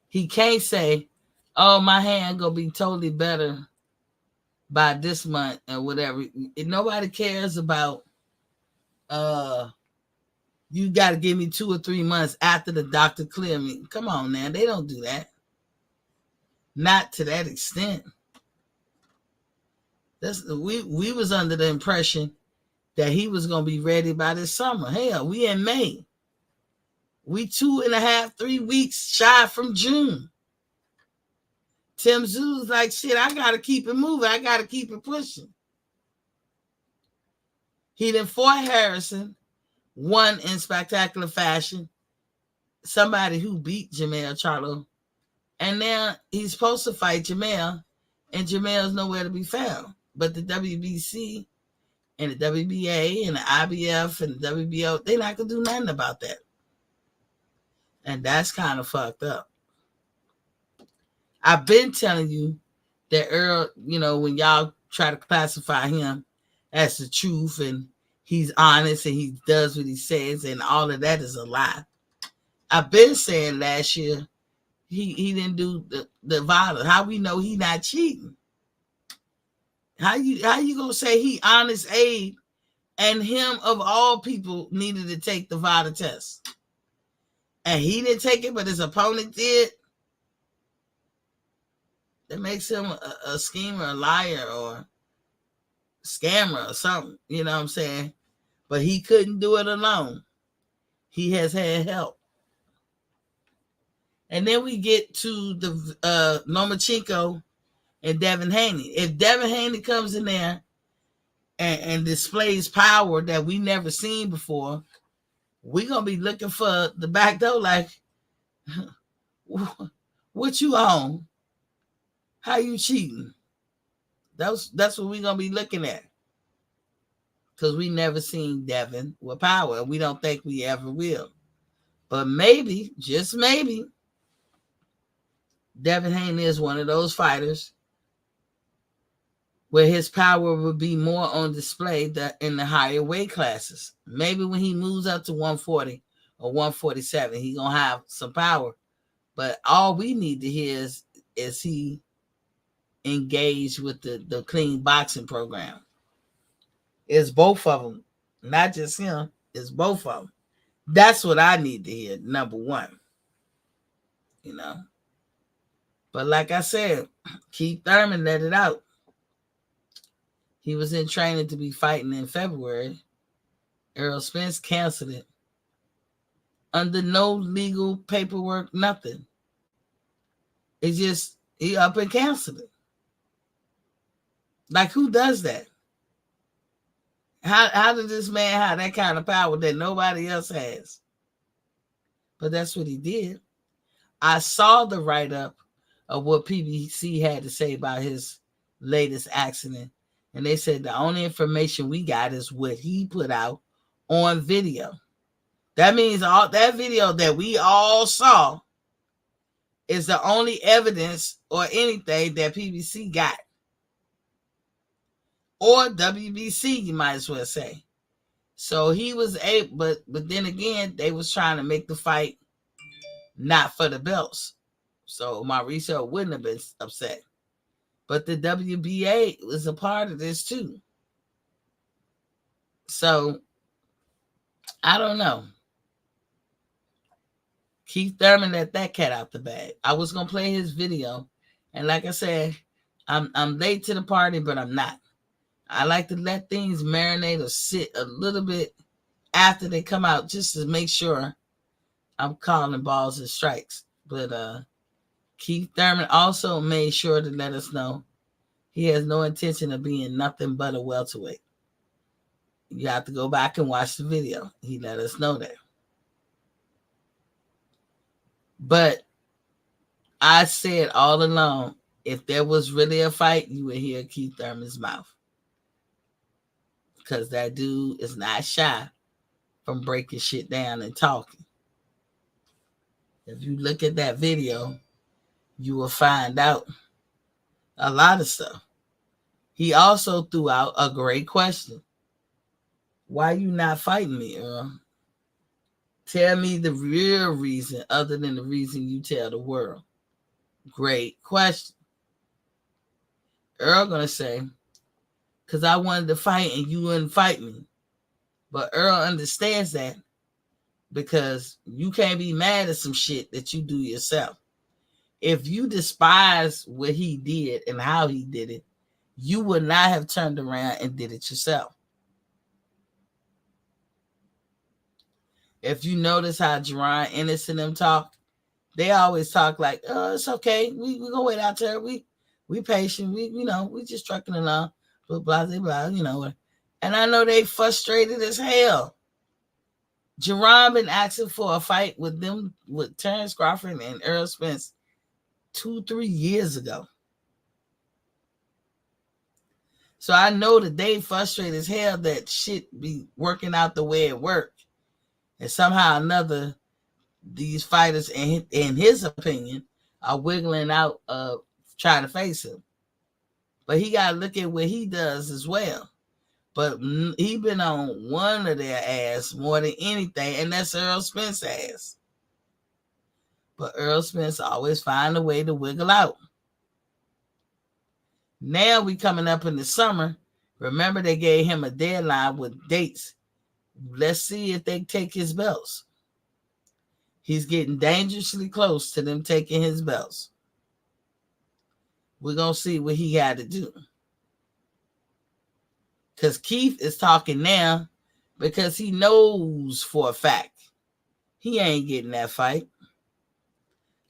He can't say, oh, my hand gonna be totally better by this month or whatever. Nobody cares about you got to give me 2 or 3 months after the doctor cleared me. Come on, man. They don't do that. Not to that extent. We was under the impression that he was going to be ready by this summer. Hell, we in May. We 2.5, 3 weeks shy from June. Tim Tszyu like, shit, I got to keep it moving. I got to keep it pushing. He done fought Harrison, won in spectacular fashion. Somebody who beat Jermell Charlo. And now he's supposed to fight Jermell, and Jermell's nowhere to be found. But the WBC and the WBA and the IBF and the WBO, they're not going to do nothing about that. And that's kind of fucked up. I've been telling you that Earl, when y'all try to classify him as the truth and he's honest and he does what he says and all of that is a lie. I've been saying last year he didn't do the violence. How we know he not cheating? How you gonna say he honest Abe and him of all people needed to take the VADA test? And he didn't take it, but his opponent did? That makes him a schemer, a liar, or scammer or something. You know what I'm saying? But he couldn't do it alone. He has had help. And then we get to the Lomachenko and Devin Haney. If Devin Haney comes in there and displays power that we never seen before, we're going to be looking for the back door like, what you on? How you cheating? That's what we're going to be looking at. Because we never seen Devin with power. And we don't think we ever will. But maybe, just maybe, Devin Haney is one of those fighters where his power would be more on display in the higher weight classes. Maybe when he moves up to 140 or 147, he's going to have some power. But all we need to hear is he engaged with the clean boxing program. It's both of them. Not just him. It's both of them. That's what I need to hear, number one. But like I said, Keith Thurman let it out. He was in training to be fighting in February. Errol Spence canceled it. Under no legal paperwork, nothing. It's just, he up and canceled it. Like, who does that? How did this man have that kind of power that nobody else has? But that's what he did. I saw the write-up of what PBC had to say about his latest accident. And they said the only information we got is what he put out on video. That means all that video that we all saw is the only evidence or anything that PBC got. Or WBC, you might as well say. So he was able, but then again, they was trying to make the fight not for the belts. So Mauricio wouldn't have been upset. But the WBA was a part of this too. So I don't know. Keith Thurman let that cat out the bag. I was gonna play his video, and like I said, I'm late to the party, but I'm not. I like to let things marinate or sit a little bit after they come out, just to make sure I'm calling balls and strikes. But Keith Thurman also made sure to let us know he has no intention of being nothing but a welterweight. You have to go back and watch the video. He let us know that. But I said all along, if there was really a fight, you would hear Keith Thurman's mouth. Because that dude is not shy from breaking shit down and talking. If you look at that video, you will find out a lot of stuff. He also threw out a great question. Why you not fighting me, Earl? Tell me the real reason other than the reason you tell the world. Great question. Earl gonna say, because I wanted to fight and you wouldn't fight me. But Earl understands that because you can't be mad at some shit that you do yourself. If you despise what he did and how he did it, you would not have turned around and did it yourself. If you notice how Jerron Ennis and them talk, they always talk like, "Oh, it's okay. We gonna wait out there. We patient. We just trucking along. Blah blah blah. And I know they frustrated as hell. Jerron been asking for a fight with them with Terrence Crawford and Errol Spence 2-3 years ago. So I know that they frustrated as hell that shit be working out the way it worked. And somehow or another, these fighters, in his opinion, are wiggling out of trying to face him. But he got to look at what he does as well. But he been on one of their ass more than anything, and that's Errol Spence's ass. But Errol Spence always find a way to wiggle out. Now we coming up in the summer. Remember, they gave him a deadline with dates. Let's see if they take his belts. He's getting dangerously close to them taking his belts. We're going to see what he had to do. Because Keith is talking now because he knows for a fact he ain't getting that fight.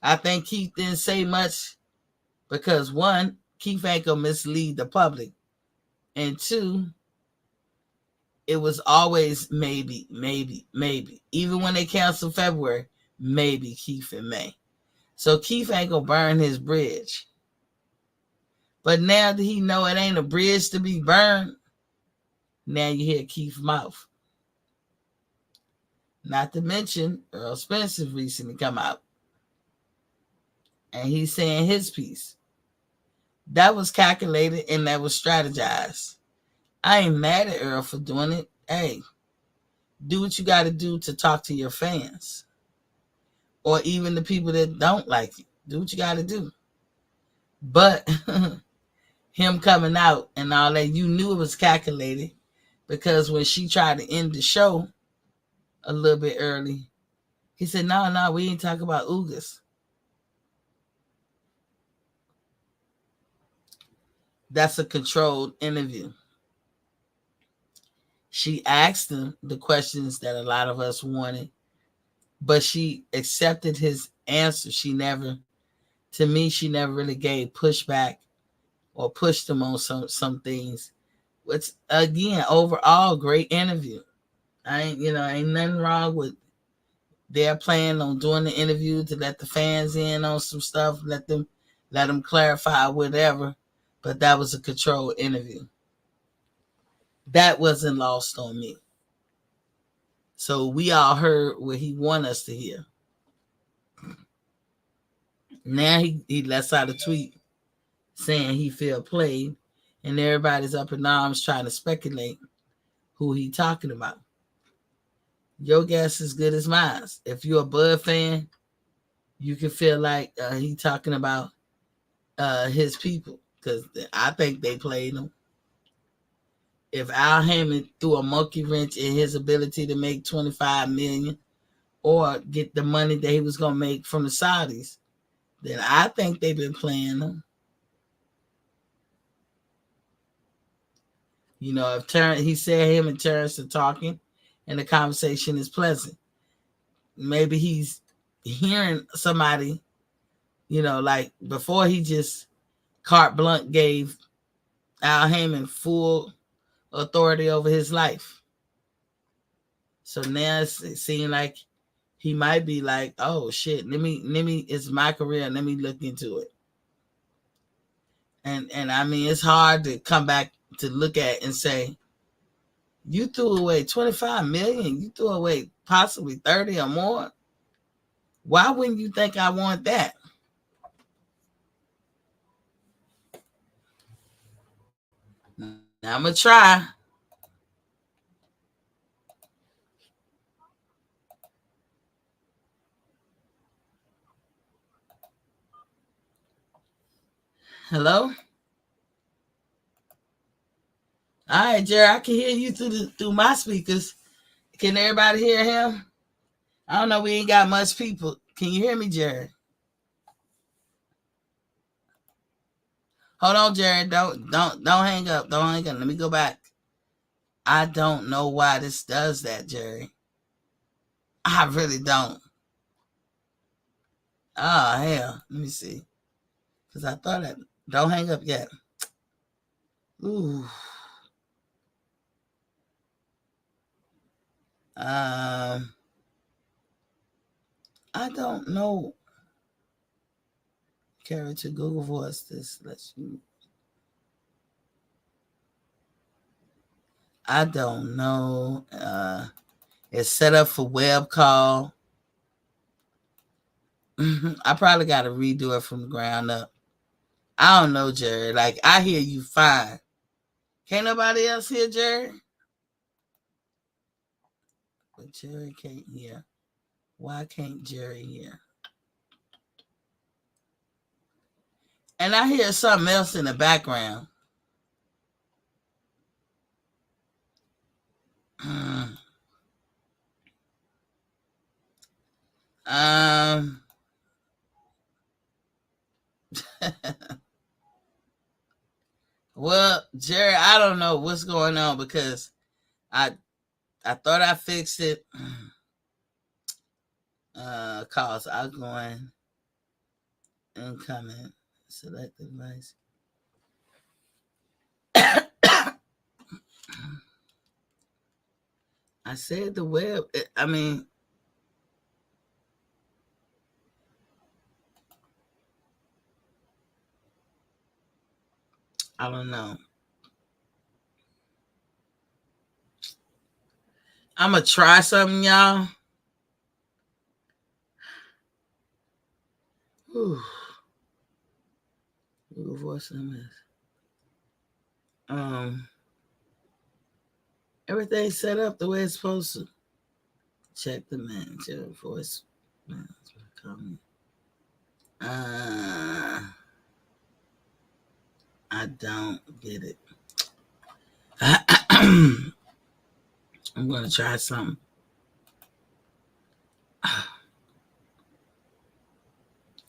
I think Keith didn't say much because, one, Keith ain't going to mislead the public. And two, it was always maybe. Even when they canceled February, maybe Keith in May. So Keith ain't going to burn his bridge. But now that he know it ain't a bridge to be burned, now you hear Keith's mouth. Not to mention, Errol Spence has recently come out. And he's saying his piece. That was calculated and that was strategized. I ain't mad at Earl for doing it. Hey, do what you got to do to talk to your fans. Or even the people that don't like you. Do what you got to do. But him coming out and all that, you knew it was calculated. Because when she tried to end the show a little bit early, he said, no, we ain't talking about Ugas. That's a controlled interview. She asked him the questions that a lot of us wanted, but she accepted his answer. She never really gave pushback or pushed him on some things. Which, again, overall, great interview. Ain't nothing wrong with their plan on doing the interview to let the fans in on some stuff, let them clarify whatever. But that was a controlled interview. That wasn't lost on me. So we all heard what he wanted us to hear. Now he lets out a tweet saying he feel played, and everybody's up in arms trying to speculate who he talking about. Your guess is good as mine. If you're a Bud fan, you can feel like he talking about his people because I think they played him. If Al Hammond threw a monkey wrench in his ability to make $25 million or get the money that he was gonna make from the Saudis, then I think they've been playing him. You know, if he said him and Terrence are talking, and the conversation is pleasant, maybe he's hearing somebody. You know, like before he just carte blanche gave Al Hammond full authority over his life. So now it seems like he might be like, oh shit, let me it's my career, let me look into it. And I mean, it's hard to come back to look at and say, you threw away 25 million, you threw away possibly 30 or more. Why wouldn't you think I want that? Now I'm gonna try. Hello? All right, Jerry, I can hear you through my speakers. Can everybody hear him? I don't know. We ain't got much people. Can you hear me, Jerry? Hold on, Jerry. Don't hang up. Don't hang up. Let me go back. I don't know why this does that, Jerry. I really don't. Oh hell. Let me see. Cause I thought that. Don't hang up yet. Ooh. I don't know. Carry to Google Voice. This lets you. I don't know. It's set up for web call. I probably got to redo it from the ground up. I don't know, Jerry. Like, I hear you fine. Can't nobody else hear Jerry? But Jerry can't hear. Why can't Jerry hear? And I hear something else in the background. Well, Jerry, I don't know what's going on because I thought I fixed it. Calls outgoing, incoming, select device. I said the web. I mean, I don't know. I'm gonna try something, y'all. Ooh. Google Voice MS. Everything's set up the way it's supposed to. Check the manager voice management comment. I don't get it. I'm gonna try something.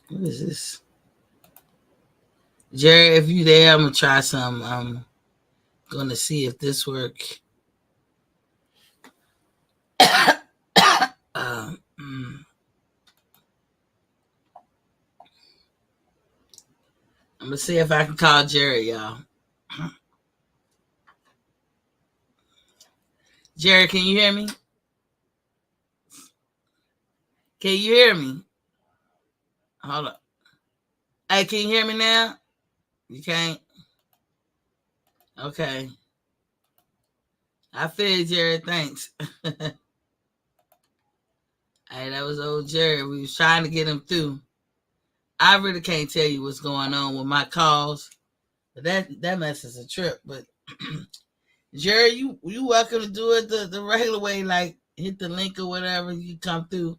What is this? Jerry, if you there, I'm gonna try something. I'm gonna see if this works. I'm gonna see if I can call Jerry, y'all. Jerry, can you hear me? Can you hear me? Hold up. Hey, can you hear me now? You can't? Okay. I feel you, Jerry. Thanks. Hey, that was old Jerry. We was trying to get him through. I really can't tell you what's going on with my calls. But that mess is a trip. But Jerry, you welcome to do it the regular way, like hit the link or whatever, you come through.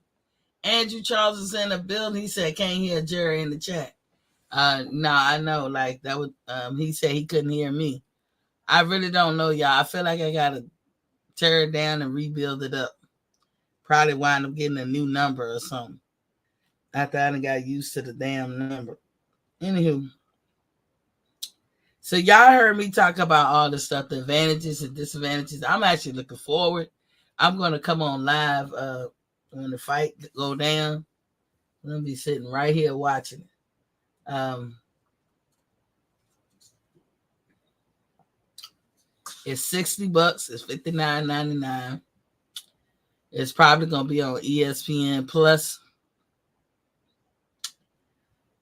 Andrew Charles is in the building. He said, can't hear Jerry in the chat. No, I know. Like that would he said he couldn't hear me. I really don't know, y'all. I feel like I gotta tear it down and rebuild it up. Probably wind up getting a new number or something. After I done got used to the damn number. Anywho. So y'all heard me talk about all the stuff, the advantages and disadvantages. I'm actually looking forward. I'm gonna come on live when the fight go down. I'm gonna be sitting right here watching it. It's $60. It's $59.99. It's probably gonna be on ESPN Plus.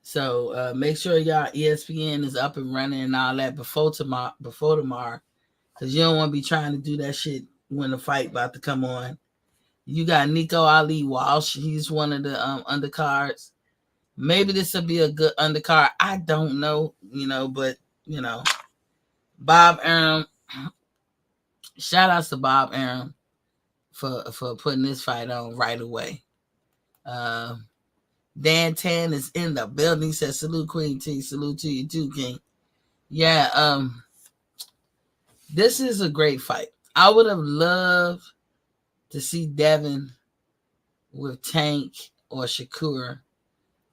So make sure y'all ESPN is up and running and all that before tomorrow, because you don't want to be trying to do that shit when the fight about to come on. You got Nico Ali Walsh. He's one of the undercards. Maybe this will be a good undercard. I don't know, but Bob Arum. Shout outs to Bob Arum for putting this fight on right away. Dan Tan is in the building. He says, salute Queen T. Salute to you too, King. Yeah, this is a great fight. I would have loved to see Devin with Tank or Shakur.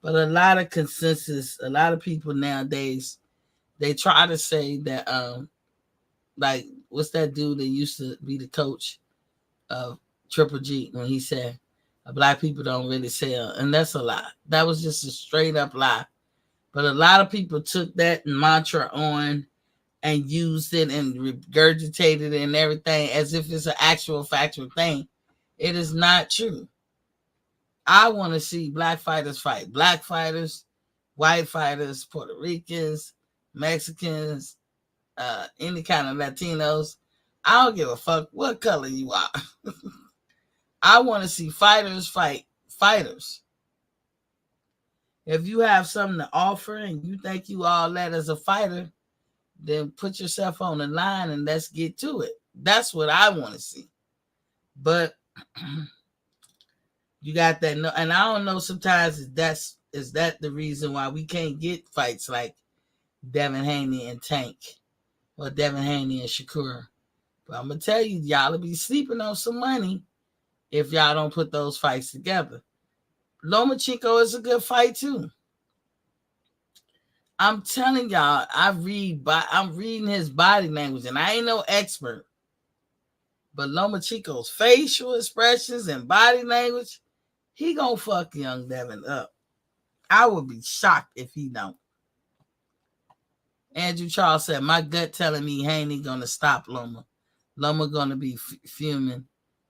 But a lot of consensus, a lot of people nowadays, they try to say that, like, what's that dude that used to be the coach of Triple G when he said, black people don't really sell. And that's a lie. That was just a straight up lie. But a lot of people took that mantra on and used it and regurgitated it and everything as if it's an actual factual thing. It is not true. I want to see black fighters fight black fighters, white fighters, Puerto Ricans, Mexicans, any kind of Latinos. I don't give a fuck what color you are. I want to see fighters fight fighters. If you have something to offer and you think you all that as a fighter, then put yourself on the line and let's get to it. That's what I want to see. But you got that, and I don't know sometimes is that the reason why we can't get fights like Devin Haney and Tank or Devin Haney and Shakur. But I'm gonna tell you, y'all will be sleeping on some money if y'all don't put those fights together. Lomachenko is a good fight too. I'm telling y'all, I'm reading his body language, and I ain't no expert. But Lomachenko's facial expressions and body language, he gonna fuck young Devin up. I would be shocked if he don't. Andrew Charles said, my gut telling me Haney gonna stop Loma. Loma gonna be fuming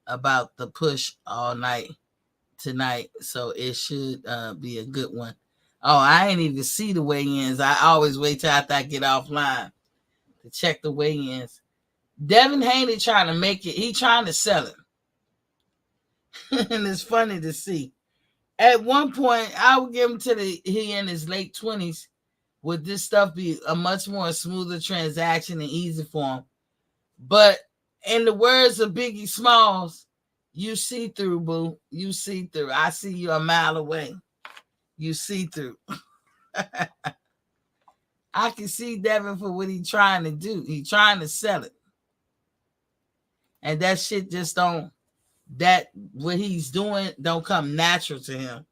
about the push all night tonight, so it should be a good one. Oh, I ain't even see the weigh-ins. I always wait till after I get offline to check the weigh-ins. Devin Haney trying to make it. He trying to sell it. And it's funny to see. At one point, I would give him he in his late 20s. Would this stuff be a much more smoother transaction and easy for him? But in the words of Biggie Smalls, you see through, boo. You see through. I see you a mile away. You see through. I can see Devin for what he's trying to do. He's trying to sell it. And that shit just what he's doing don't come natural to him.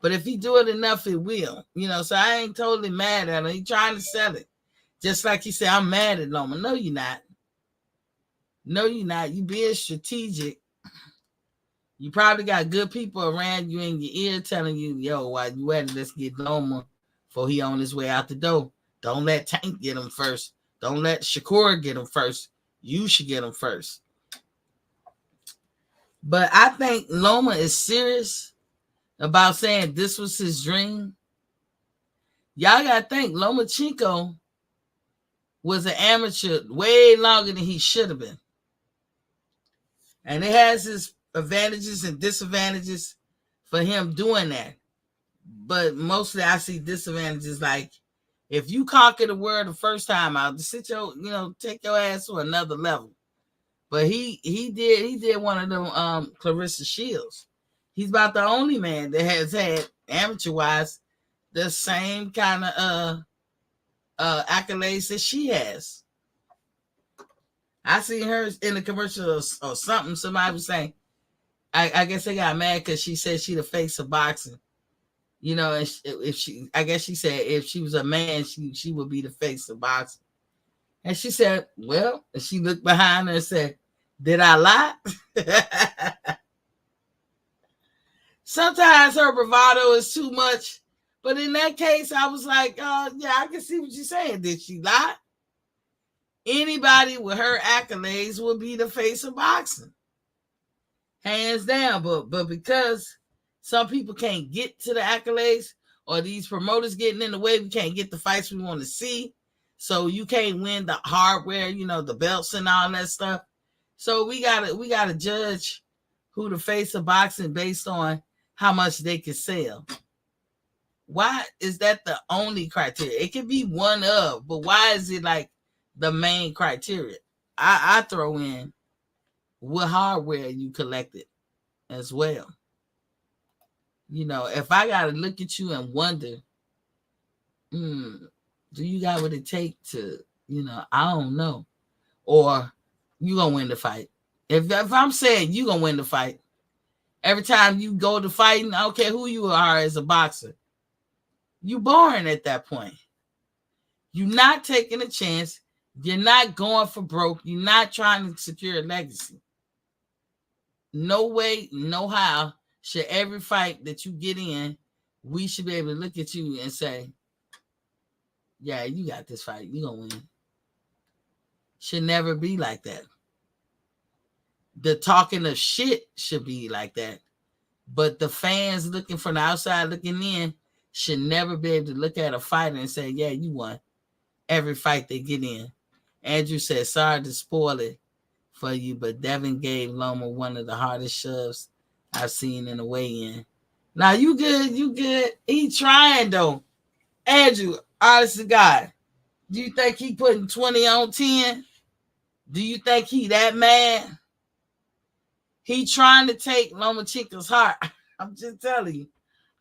But if he do it enough, it will. So I ain't totally mad at him. He's trying to sell it. Just like he said, I'm mad at Loma. No, you're not. No, you're not. You being strategic. You probably got good people around you in your ear telling you, yo, while you at it, let's get Loma before he on his way out the door. Don't let Tank get him first. Don't let Shakur get him first. You should get him first. But I think Loma is serious about saying this was his dream. Y'all got to think Lomachenko was an amateur way longer than he should have been. And it has its advantages and disadvantages for him doing that. But mostly I see disadvantages like if you conquer the world the first time out, take your ass to another level. But he did one of them Clarissa Shields. He's about the only man that has had amateur wise the same kind of accolades that she has. I seen her in the commercial or something. Somebody was saying, I guess they got mad because she said she the face of boxing. You know, and if she, I guess she said if she was a man, she would be the face of boxing. And she said, well, and she looked behind her and said, did I lie? Sometimes her bravado is too much. But in that case, I was like, yeah, I can see what you're saying. Did she lie? Anybody with her accolades would be the face of boxing. Hands down. But because some people can't get to the accolades, or these promoters getting in the way, we can't get the fights we want to see. So you can't win the hardware, you know, the belts and all that stuff. So we gotta judge who the face of boxing based on how much they can sell. Why is that the only criteria? It can be one of, but why is it like the main criteria? I throw in what hardware you collected as well. You know, if I gotta look at you and wonder, do you got what it take to, you know, I don't know. Or you gonna win the fight. If I'm saying you gonna win the fight, every time you go to fighting, I don't care who you are as a boxer, you boring at that point. You're not taking a chance. You're not going for broke. You're not trying to secure a legacy. No way, no how should every fight that you get in, we should be able to look at you and say, yeah, you got this fight. You're going to win. Should never be like that. The talking of shit should be like that. But the fans looking from the outside looking in should never be able to look at a fighter and say, yeah, you won every fight they get in. Andrew said, sorry to spoil it for you, but Devin gave Loma one of the hardest shoves I've seen in a weigh-in. Now, you good, you good. He trying, though. Andrew, honest to God, do you think he putting 20 on 10? Do you think he that mad? He trying to take Lomachenko's heart. I'm just telling you.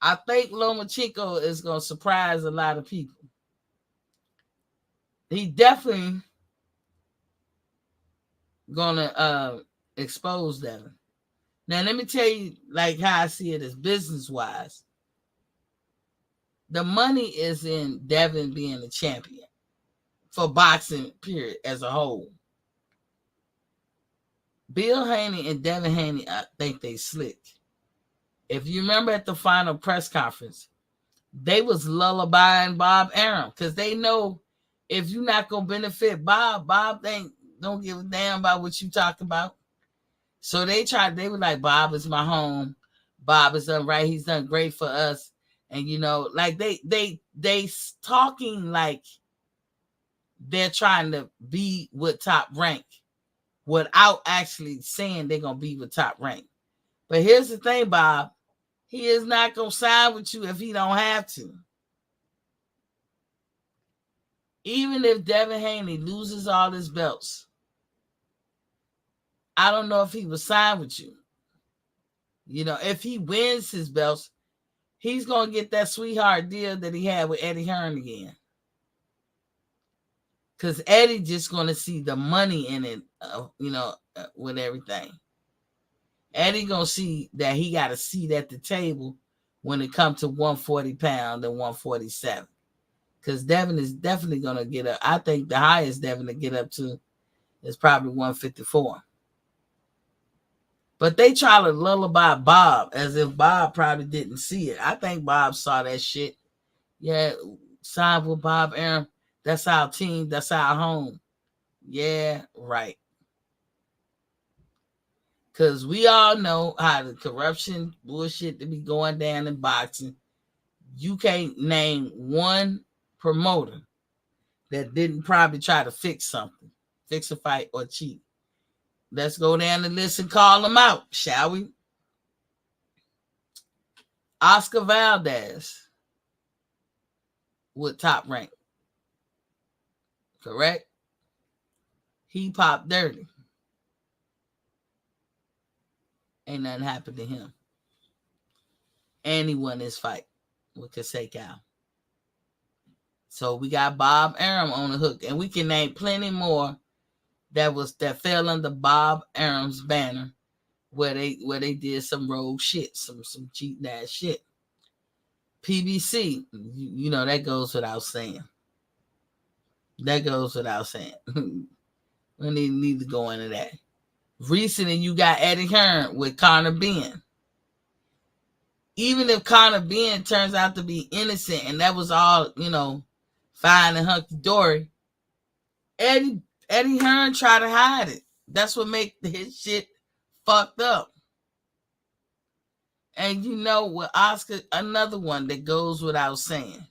I think Lomachenko is going to surprise a lot of people. He definitely going to expose Devin. Now, let me tell you like how I see it as business-wise. The money is in Devin being a champion for boxing, period, as a whole. Bill Haney and Devin Haney, I think they slick. If you remember at the final press conference, they was lullabying Bob Arum because they know if you're not going to benefit Bob don't give a damn about what you talk about. So they were like, Bob is my home. Bob is done right. He's done great for us. And, you know, like they talking like they're trying to be with Top Rank without actually saying they're going to be with Top Rank. But here's the thing, Bob. He is not going to sign with you if he don't have to. Even if Devin Haney loses all his belts, I don't know if he will sign with you. You know, if he wins his belts, he's going to get that sweetheart deal that he had with Eddie Hearn again. Because Eddie just going to see the money in it, with everything. Eddie going to see that he got a seat at the table when it comes to 140 pound and 147. Because Devin is definitely going to get up. I think the highest Devin to get up to is probably 154. But they try to lullaby Bob as if Bob probably didn't see it. I think Bob saw that shit. Yeah, signed with Bob Arum. That's our team. That's our home. Yeah, right. Because we all know how the corruption bullshit to be going down in boxing. You can't name one promoter that didn't probably try to fix something, fix a fight or cheat. Let's go down the list and call them out, shall we? Oscar Valdez with Top Rank. Correct? He popped dirty. Ain't nothing happened to him. And he won his fight with Kaseko. So we got Bob Arum on the hook, and we can name plenty more that fell under Bob Arum's banner, where they did some rogue shit, some cheating ass shit. PBC, you know, that goes without saying. That goes without saying. We need to go into that. Recently, you got Eddie Hearn with Conor Benn. Even if Conor Benn turns out to be innocent and that was all, you know, fine and hunky-dory, Eddie Hearn tried to hide it. That's what make his shit fucked up. And you know, with Oscar, another one that goes without saying.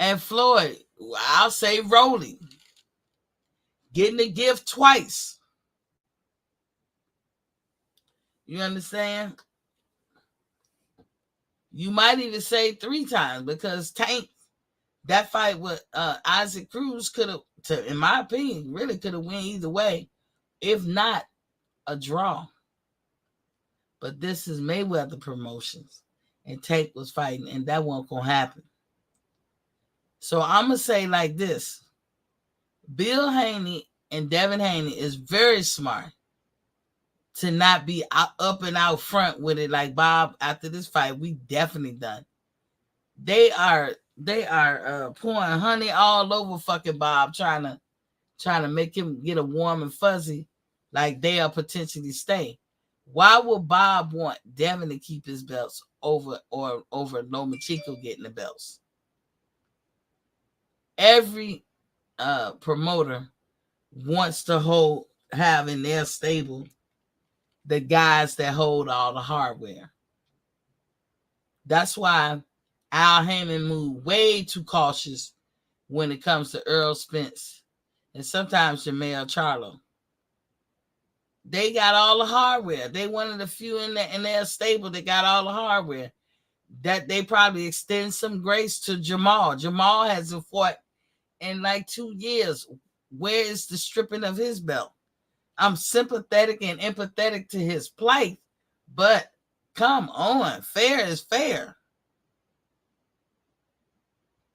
And Floyd, I'll say Rolly, getting the gift twice. You understand? You might even say 3 times, because Tank, that fight with Isaac Cruz could have, in my opinion, really could have went either way, if not a draw. But this is Mayweather Promotions, and Tank was fighting, and that wasn't going to happen. So I'm going to say like this. Bill Haney and Devin Haney is very smart to not be up and out front with it like Bob. After this fight, we definitely done. They are pouring honey all over fucking Bob, trying to make him get a warm and fuzzy like they'll potentially stay. Why would Bob want Devin to keep his belts over Lomachenko getting the belts? Every promoter wants to have in their stable the guys that hold all the hardware. That's why Al Heyman moved way too cautious when it comes to Earl Spence and sometimes Jermell Charlo. They got all the hardware. They one of the few in their stable that got all the hardware. That they probably extend some grace to Jamal. Jamal hasn't fought in like 2 years. Where is the stripping of his belt? I'm sympathetic and empathetic to his plight, but come on, fair is fair.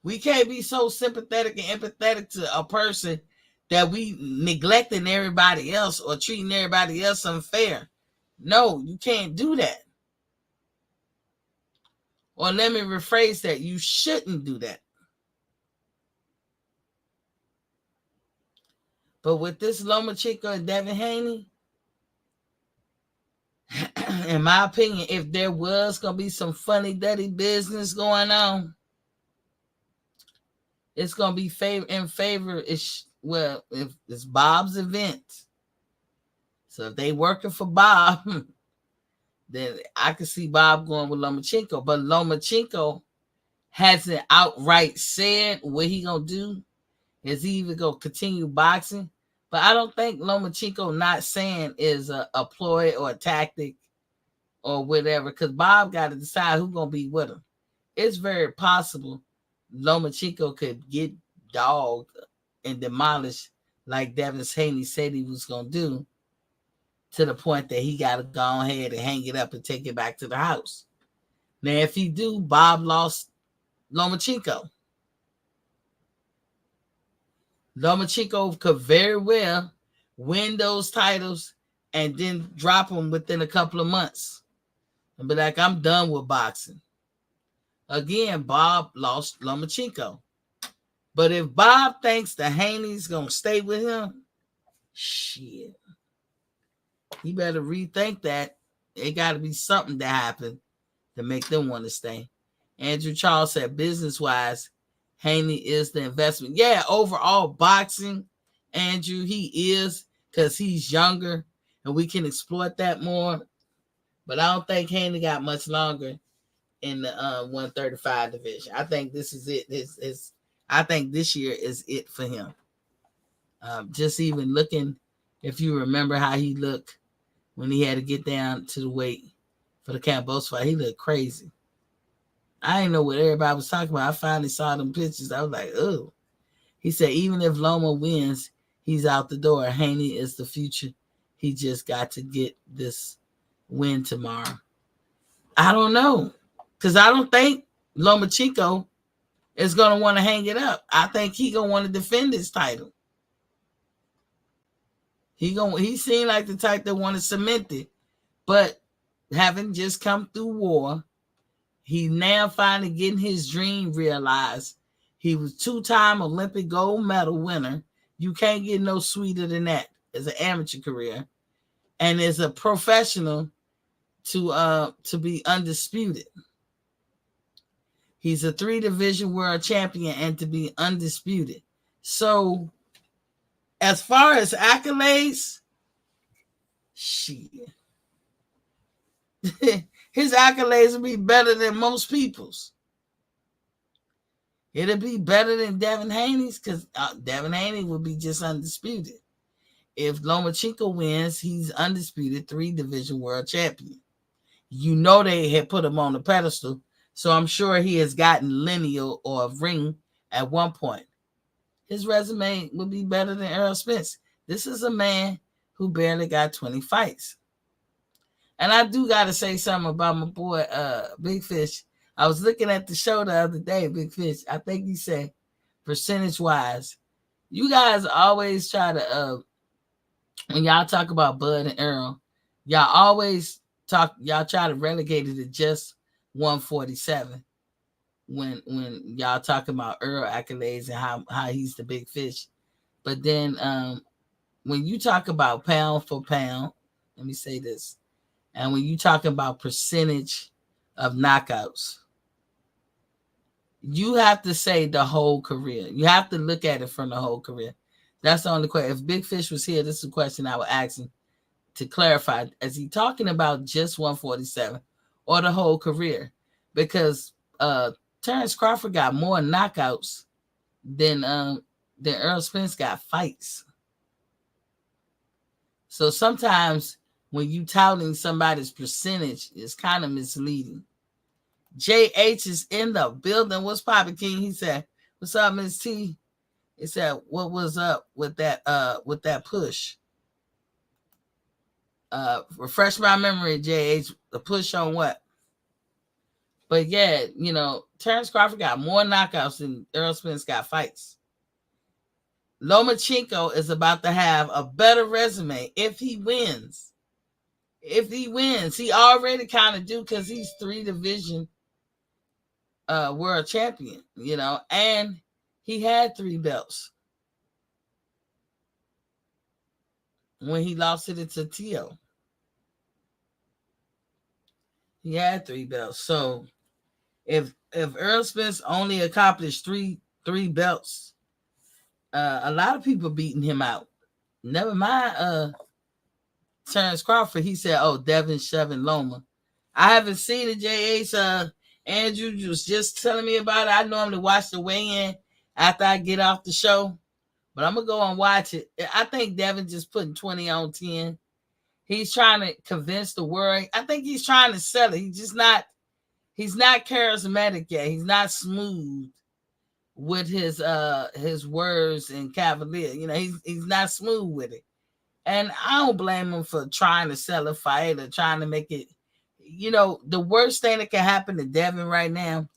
We can't be so sympathetic and empathetic to a person that we neglecting everybody else or treating everybody else unfair. No, you can't do that. Or let me rephrase that. You shouldn't do that. But with this Lomachenko and Devin Haney, in my opinion, if there was going to be some funny, dirty business going on, it's going to be in favor. If it's Bob's event. So if they working for Bob, then I can see Bob going with Lomachenko. But Lomachenko hasn't outright said what he going to do. Is he even going to continue boxing? But I don't think Lomachenko not saying is a ploy or a tactic or whatever, because Bob got to decide who's going to be with him. It's very possible Lomachenko could get dogged and demolished like Devin Haney said he was going to do, to the point that he got to go ahead and hang it up and take it back to the house. Now, if he do, Bob lost Lomachenko. Lomachenko could very well win those titles and then drop them within a couple of months and be like, I'm done with boxing. Again, Bob lost Lomachenko. But if Bob thinks that Haney's going to stay with him, shit, he better rethink that. It got to be something that happened to make them want to stay. Andrew Charles said, business-wise, Haney is the investment. Yeah, overall boxing, Andrew, he is, because he's younger and we can exploit that more. But I don't think Haney got much longer in the 135 division. I think this is it. I think this year is it for him. Just even looking, if you remember how he looked when he had to get down to the weight for the Campos fight, he looked crazy. I didn't know what everybody was talking about. I finally saw them pictures. I was like, oh. He said, even if Loma wins, he's out the door. Haney is the future He just got to get this win tomorrow. I don't know. Because I don't think Lomachenko is going to want to hang it up. I think he going to want to defend his title. He seemed like the type that want to cement it. But having just come through war, he now finally getting his dream realized. He was 2-time Olympic gold medal winner. You can't get no sweeter than that as an amateur career. And as a professional to be undisputed. He's a 3-division world champion and to be undisputed. So as far as accolades, shit. His accolades will be better than most people's. It'll be better than Devin Haney's because Devin Haney will be just undisputed. If Lomachenko wins, he's undisputed 3-division world champion. You know they had put him on the pedestal, so I'm sure he has gotten lineal or a ring at one point. His resume would be better than Errol Spence. This is a man who barely got 20 fights. And I do got to say something about my boy, Big Fish. I was looking at the show the other day, Big Fish. I think he said, percentage-wise, you guys always try to, when y'all talk about Bud and Errol, y'all try to relegate it to just 147 when y'all talking about Errol accolades and how he's the big fish. But then when you talk about pound for pound, let me say this, and when you talk about percentage of knockouts, you have to say the whole career. You have to look at it from the whole career. That's the only question. If Big Fish was here, this is a question I would ask him to clarify. Is he talking about just 147 or the whole career? Because Terrence Crawford got more knockouts than Errol Spence got fights. So sometimes when you touting somebody's percentage, it's kind of misleading. JH is in the building. What's poppin', King? He said, "What's up, Miss T?" He said, "What was up with that push?" Refresh my memory, JH. The push on what? But yeah, Terrence Crawford got more knockouts than Errol Spence got fights. Lomachenko is about to have a better resume if he wins. He already kind of do because he's 3-division world champion, and he had 3 belts when he lost it to Tio. He had 3 belts. So if Errol Spence only accomplished three belts, a lot of people beating him out. Never mind Terrence Crawford. He said, "Oh, Devin shoving Loma." I haven't seen it, JH. Andrew was just telling me about it. I normally watch the weigh-in after I get off the show, but I'm gonna go and watch it. I think Devin just putting 20 on 10. He's trying to convince the world. I think he's trying to sell it. He's not charismatic yet. He's not smooth with his words and cavalier. He's not smooth with it. And I don't blame him for trying to sell a fight or trying to make it. The worst thing that can happen to Devin right now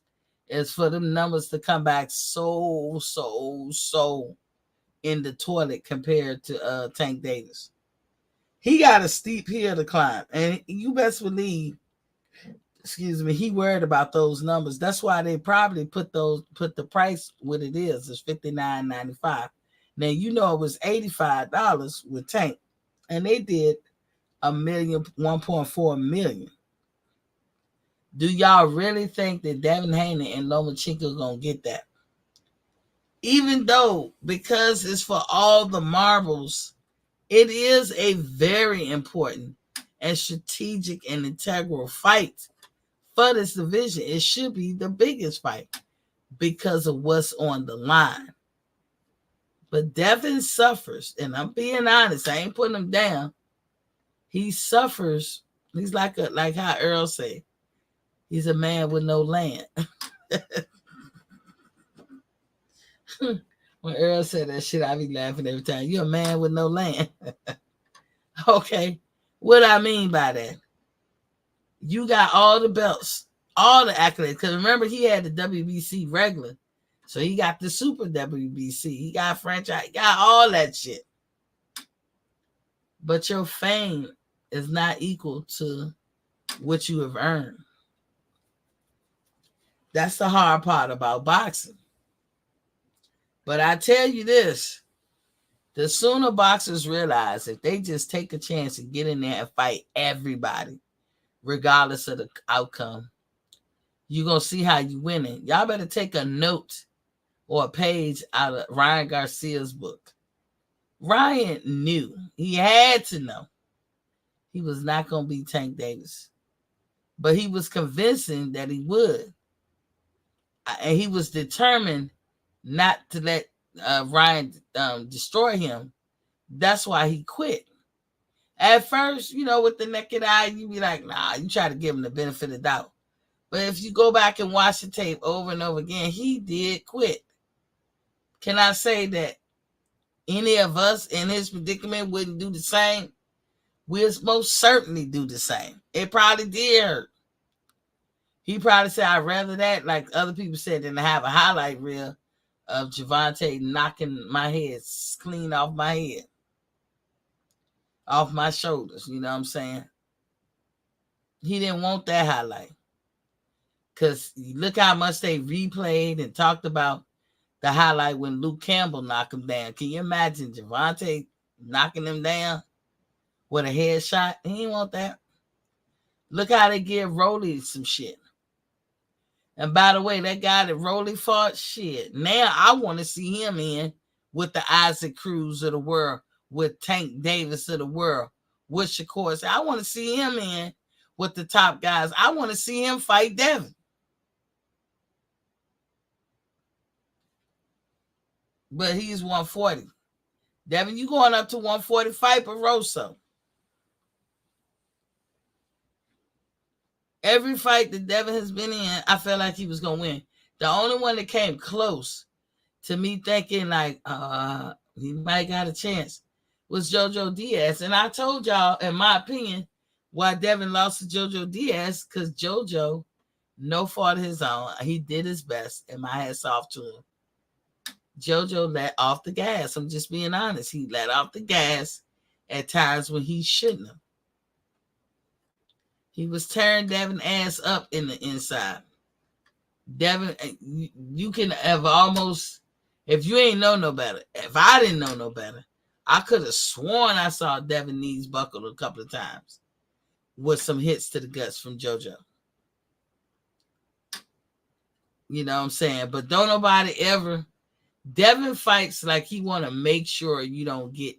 is for them numbers to come back so in the toilet compared to Tank Davis. He got a steep hill to climb, and you best believe, he worried about those numbers. That's why they probably put the price what it is. It's $59.95. Now it was $85 with Tank, and they did 1.4 million. Do y'all really think that Devin Haney and Lomachenko gonna get that? Even though, because it's for all the marbles, it is a very important and strategic and integral fight for this division. It should be the biggest fight because of what's on the line. But Devin suffers, and I'm being honest, I ain't putting him down. He suffers. He's like how Earl say, he's a man with no land. When Earl said that shit, I be laughing every time. You're a man with no land. Okay. What I mean by that, you got all the belts, all the accolades. Because remember, he had the WBC regular. So he got the Super WBC. He got franchise. He got all that shit. But your fame is not equal to what you have earned. That's the hard part about boxing. But I tell you this, the sooner boxers realize if they just take a chance and get in there and fight everybody, regardless of the outcome, you're going to see how you winning. Y'all better take a note or a page out of Ryan Garcia's book. Ryan knew. He had to know he was not going to beat Tank Davis. But he was convincing that he would. And he was determined not to let Ryan destroy him. That's why he quit. At first, with the naked eye, you be like, nah, you try to give him the benefit of the doubt. But if you go back and watch the tape over and over again, he did quit. Can I say that any of us in his predicament wouldn't do the same? We'll most certainly do the same. It probably did hurt. He probably said, I'd rather that, like other people said, than to have a highlight reel of Gervonta knocking my head clean off my head, off my shoulders. You know what I'm saying? He didn't want that highlight. Because look how much they replayed and talked about the highlight when Luke Campbell knocked him down. Can you imagine Gervonta knocking him down with a headshot? He didn't want that. Look how they give Rolly some shit. And by the way, that guy that Rolly fought, shit. Now I want to see him in with the Isaac Cruz of the world, with Tank Davis of the world, with Shakur. I want to see him in with the top guys. I want to see him fight Devin. But he's 140. Devin, you going up to 140 fight Barroso. Every fight that Devin has been in, I felt like he was going to win. The only one that came close to me thinking like, he might got a chance was JoJo Diaz. And I told y'all, in my opinion, why Devin lost to JoJo Diaz, because JoJo, no fault of his own, he did his best, and my hat's off to him. JoJo let off the gas. I'm just being honest. He let off the gas at times when he shouldn't have. He was tearing Devin ass up in the inside. Devin, you can have almost, if you ain't know no better, if I didn't know no better, I could have sworn I saw Devin knees buckled a couple of times with some hits to the guts from JoJo. You know what I'm saying? But don't nobody ever, Devin fights like he want to make sure you don't get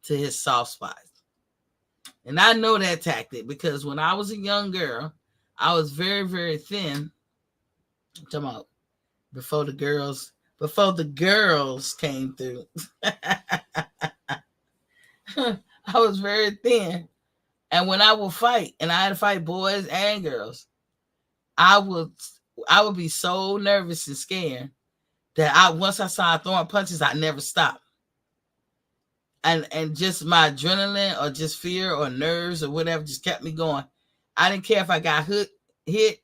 to his soft spots. And I know that tactic because when I was a young girl, I was very, very thin. I'm talking about before the girls came through. I was very thin. And when I would fight, and I had to fight boys and girls, I would be so nervous and scared that once I started throwing punches, I never stopped. And just my adrenaline or just fear or nerves or whatever just kept me going. I didn't care if I got hit,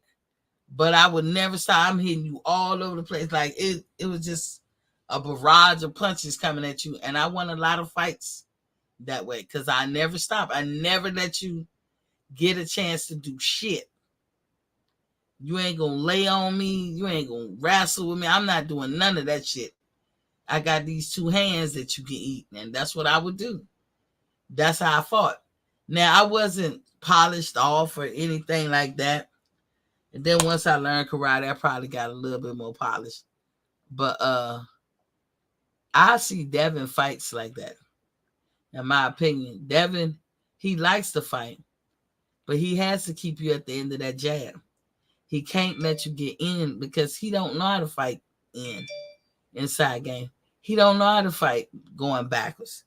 but I would never stop. I'm hitting you all over the place. Like it was just a barrage of punches coming at you. And I won a lot of fights that way because I never stopped. I never let you get a chance to do shit. You ain't gonna lay on me. You ain't gonna wrestle with me. I'm not doing none of that shit. I got these two hands that you can eat, and that's what I would do. That's how I fought. Now, I wasn't polished off or anything like that. And then once I learned karate, I probably got a little bit more polished. But I see Devin fights like that. In my opinion, Devin, he likes to fight, but he has to keep you at the end of that jab. He can't let you get in because he don't know how to fight inside game. He don't know how to fight going backwards.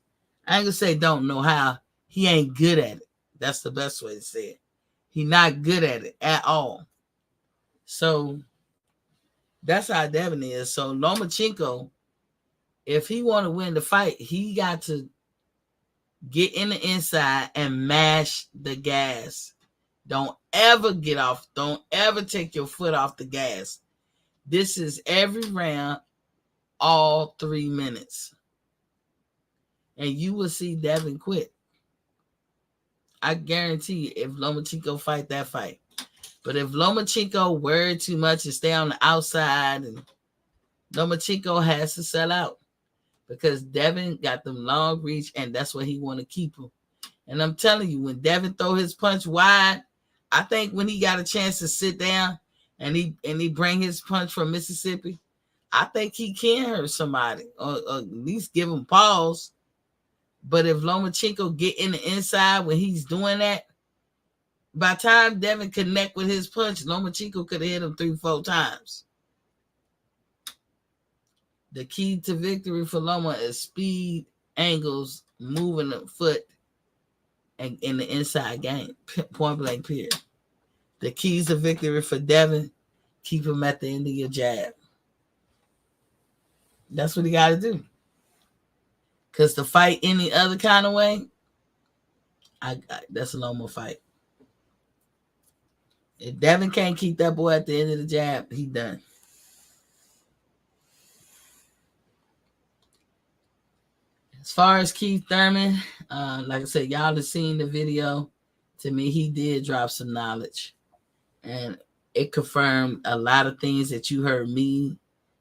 I ain't gonna say don't know how. He ain't good at it. That's the best way to say it. He not good at it at all. So that's how Devin is. So Lomachenko, if he want to win the fight, he got to get in the inside and mash the gas. Don't ever get off. Don't ever take your foot off the gas. This is every round, all 3 minutes. And you will see Devin quit. I guarantee you, if Lomachenko fight that fight. But if Lomachenko worried too much and stay on the outside, and Lomachenko has to sell out. Because Devin got them long reach, and that's what he want to keep him. And I'm telling you, when Devin throw his punch wide, I think when he got a chance to sit down and he bring his punch from Mississippi, I think he can hurt somebody or at least give him pause. But if Lomachenko get in the inside when he's doing that, by the time Devin connect with his punch, Lomachenko could have hit him 3-4 times. The key to victory for Loma is speed, angles, moving the foot, and in the inside game. Point blank period. The keys to victory for Devin, keep him at the end of your jab. That's what he got to do. Because to fight any other kind of way, that's a Loma fight. If Devin can't keep that boy at the end of the jab, he done. As far as Keith Thurman, like I said, y'all have seen the video. To me, he did drop some knowledge. And it confirmed a lot of things that you heard me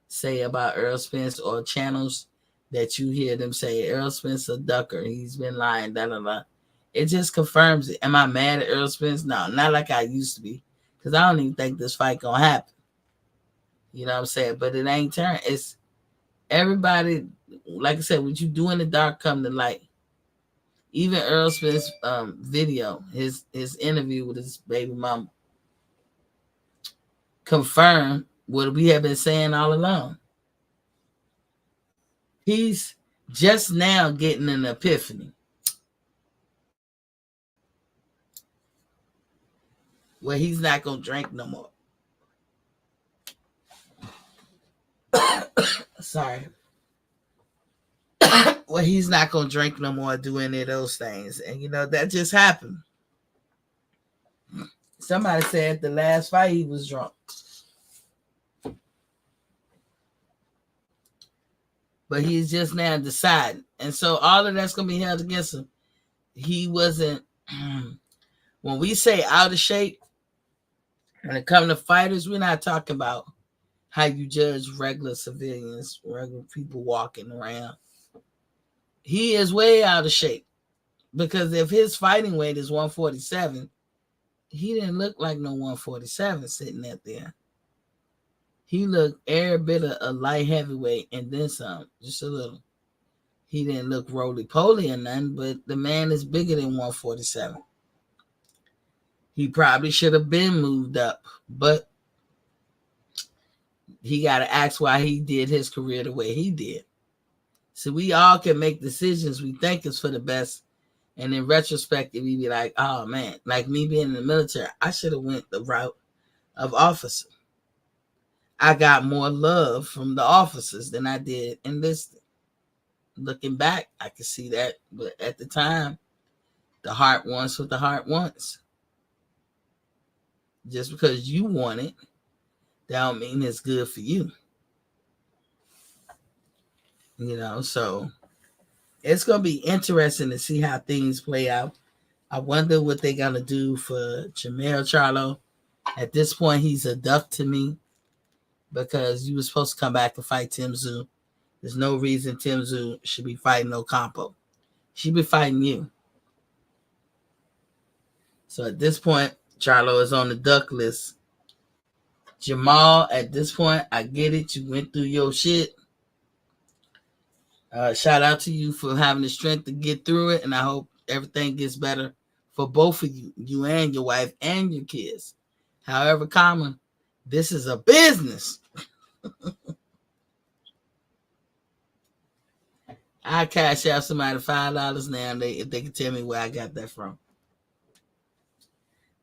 say about Earl Spence, or channels that you hear them say, Earl Spence a ducker. He's been lying, da, da, da. It just confirms it. Am I mad at Earl Spence? No, not like I used to be. Because I don't even think this fight going to happen. You know what I'm saying? But it ain't turned. It's everybody, like I said, what you do in the dark come to light. Even Earl Spence video, his interview with his baby mama, confirmed what we have been saying all along. He's just now getting an epiphany. Where he's not going to drink no more. Sorry. Well, he's not going to drink no more, do any of those things. And, you know, that just happened. Somebody said at the last fight he was drunk. But he's just now deciding. And so all of that's going to be held against him. He wasn't, when we say out of shape, when it comes to fighters, we're not talking about how you judge regular civilians, regular people walking around. He is way out of shape. Because if his fighting weight is 147, he didn't look like no 147 sitting up there. He looked every bit of a light heavyweight and then some, just a little. He didn't look roly-poly or nothing, but the man is bigger than 147. He probably should have been moved up, but he got to ask why he did his career the way he did. So we all can make decisions we think is for the best, and in retrospect, we be like, oh man, like me being in the military, I should have went the route of officer. I got more love from the officers than I did enlisted. Looking back, I can see that, but at the time, the heart wants what the heart wants. Just because you want it, that don't mean it's good for you. You know, so it's going to be interesting to see how things play out. I wonder what they're going to do for Jermell Charlo. At this point, he's a duck to me because you were supposed to come back and fight Tim Tszyu. There's no reason Tim Tszyu should be fighting Ocampo. He should be fighting you. So at this point, Charlo is on the duck list. Jamal, at this point, I get it. You went through your shit. Shout out to you for having the strength to get through it, and I hope everything gets better for both of you, you and your wife and your kids. However common, this is a business. I cash out somebody $5 now if they can tell me where I got that from.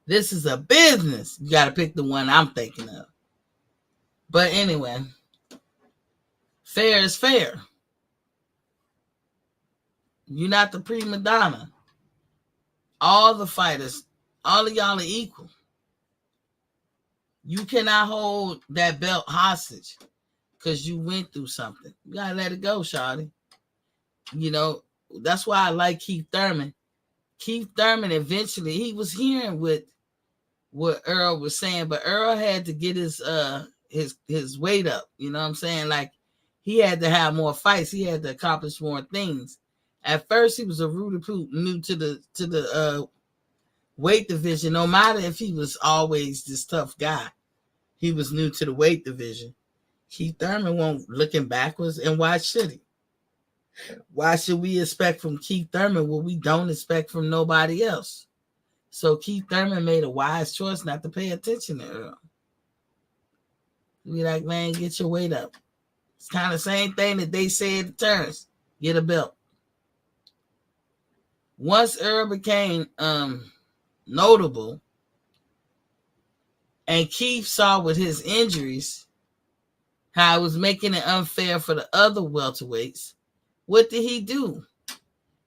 This is a business. You got to pick the one I'm thinking of. But anyway, fair is fair. You're not the prima donna. All the fighters, all of y'all are equal. You cannot hold that belt hostage because you went through something. You gotta let it go, shawty. You know, that's why I like Keith Thurman. Keith Thurman eventually, he was hearing what Earl was saying, but Earl had to get his weight up. You know what I'm saying? Like, he had to have more fights. He had to accomplish more things. At first, he was a Rudy Poot, new to the weight division. No matter if he was always this tough guy, he was new to the weight division. Keith Thurman won't looking backwards, and why should he? Why should we expect from Keith Thurman what we don't expect from nobody else? So Keith Thurman made a wise choice not to pay attention to Earl. Be like, man, get your weight up. It's kind of the same thing that they said to Terrence. Get a belt. Once Earl became notable, and Keith saw with his injuries how it was making it unfair for the other welterweights, what did he do?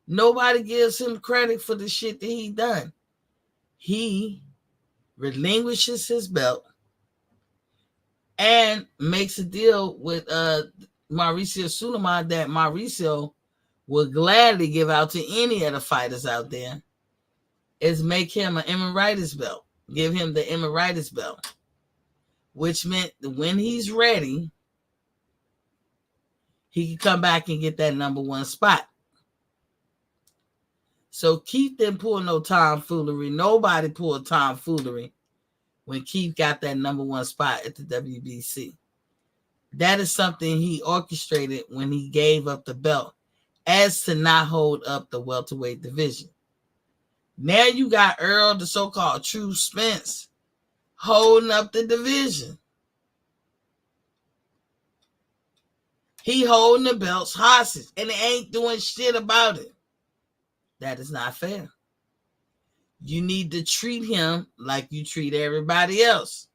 Nobody gives him credit for the shit that he done. He relinquishes his belt and makes a deal with Mauricio Sulaiman that Mauricio will gladly give out to any of the fighters out there, is make him an emeritus belt. Give him the emeritus belt, which meant that when he's ready, he can come back and get that number one spot. So Keith didn't pull no tomfoolery. Nobody pulled tomfoolery when Keith got that number one spot at the WBC. That is something he orchestrated when he gave up the belt, as to not hold up the welterweight division. Now you got Earl, the so-called true Spence, holding up the division. He holding the belts hostage, and they ain't doing shit about it. That is not fair. You need to treat him like you treat everybody else.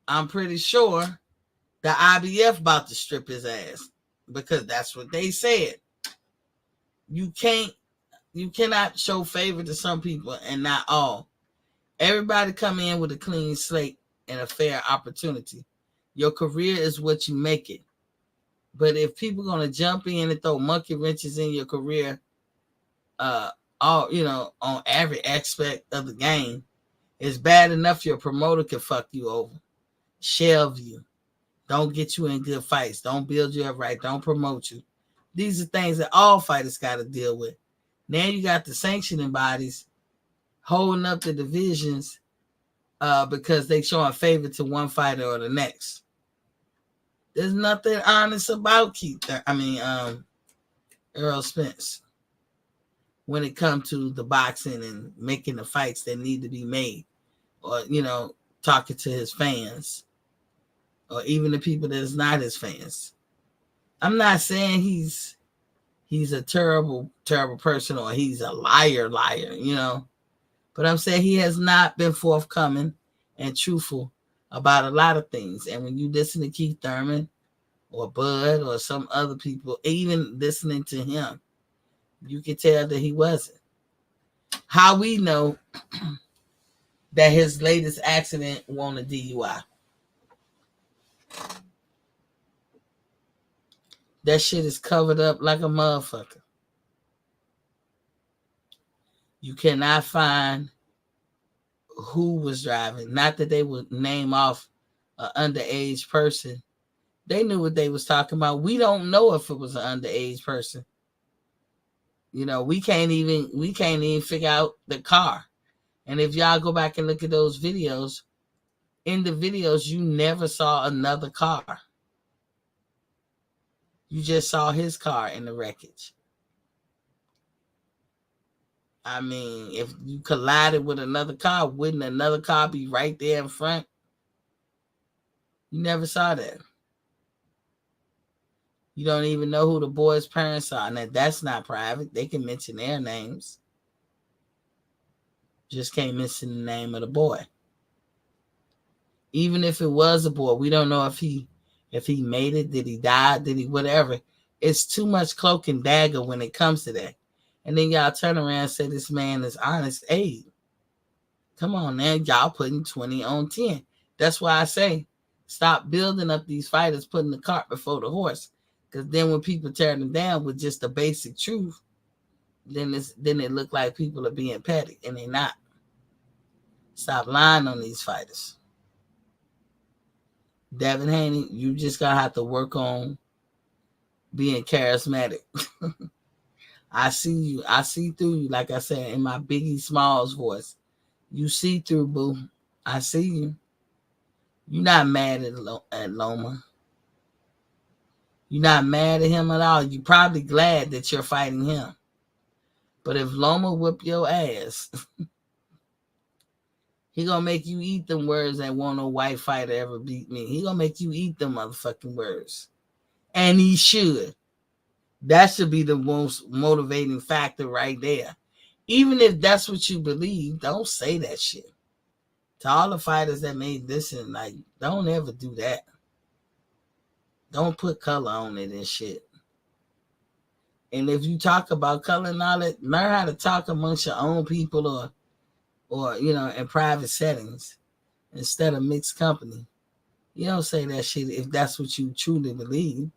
I'm pretty sure the IBF about to strip his ass, because that's what they said. You cannot show favor to some people and not all. Everybody come in with a clean slate and a fair opportunity. Your career is what you make it. But if people are going to jump in and throw monkey wrenches in your career, on every aspect of the game, it's bad enough your promoter can fuck you over, shelve you, don't get you in good fights, don't build you up right, don't promote you. These are things that all fighters got to deal with. Now you got the sanctioning bodies holding up the divisions because they showing favor to one fighter or the next. There's nothing honest about Earl Spence when it comes to the boxing and making the fights that need to be made, or, talking to his fans, or even the people that is not his fans. I'm not saying he's a terrible, terrible person, or he's a liar, but I'm saying he has not been forthcoming and truthful about a lot of things. And when you listen to Keith Thurman or Bud or some other people, even listening to him, you can tell that he wasn't. How we know that his latest accident won a DUI? That shit is covered up like a motherfucker. You cannot find who was driving. Not that they would name off an underage person. They knew what they was talking about. We don't know if it was an underage person. We can't even figure out the car. And if y'all go back and look at those videos, in the videos, you never saw another car. You just saw his car in the wreckage. I mean, if you collided with another car, wouldn't another car be right there in front? You never saw that. You don't even know who the boy's parents are. Now, that's not private. They can mention their names. Just can't mention the name of the boy. Even if it was a boy, we don't know if he made it, did he die, did he whatever. It's too much cloak and dagger when it comes to that. And then y'all turn around and say this man is honest. Hey, come on now. Y'all putting 20 on 10. That's why I say stop building up these fighters, putting the cart before the horse. Because then when people tear them down with just the basic truth, then it look like people are being petty, and they're not. Stop lying on these fighters. Devin Haney, you just gotta have to work on being charismatic. I see you. I see through you. Like I said in my Biggie Smalls voice, you see through, boo. I see you. You're not mad at Loma. You're not mad at him at all. You're probably glad that you're fighting him. But if Loma whip your ass, he gonna make you eat them words that won't no white fighter ever beat me. He gonna make you eat them motherfucking words. And he should. That should be the most motivating factor right there. Even if that's what you believe, don't say that shit. To all the fighters that made this, and like, don't ever do that. Don't put color on it and shit. And if you talk about color and all that, learn how to talk amongst your own people or in private settings instead of mixed company. You don't say that shit if that's what you truly believe.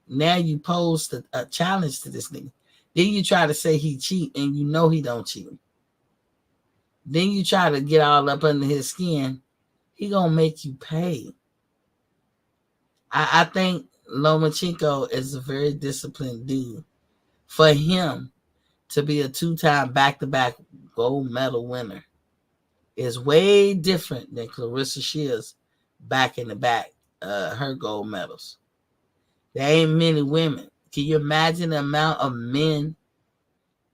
Now you pose a challenge to this nigga. Then you try to say he cheat and you know he don't cheat. Then you try to get all up under his skin. He gonna make you pay. I think Lomachenko is a very disciplined dude. For him to be a 2-time back-to-back gold medal winner is way different than Clarissa Shields back in the back, her gold medals. There ain't many women. Can you imagine the amount of men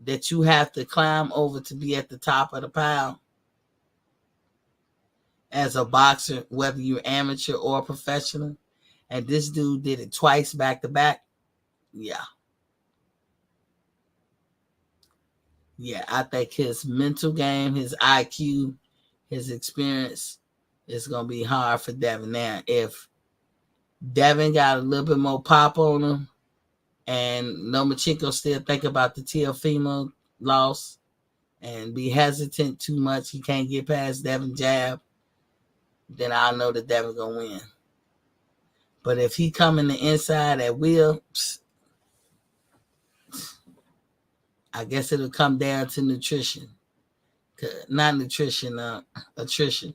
that you have to climb over to be at the top of the pile as a boxer, whether you're amateur or professional? And this dude did it twice back to back. Yeah. Yeah, I think his mental game, his IQ, his experience is going to be hard for Devin now. If Devin got a little bit more pop on him and Lomachenko still think about the Teofimo loss and be hesitant too much, he can't get past Devin jab, then I know that Devin going to win. But if he come in the inside at will, I guess it'll come down to nutrition. Not nutrition, attrition.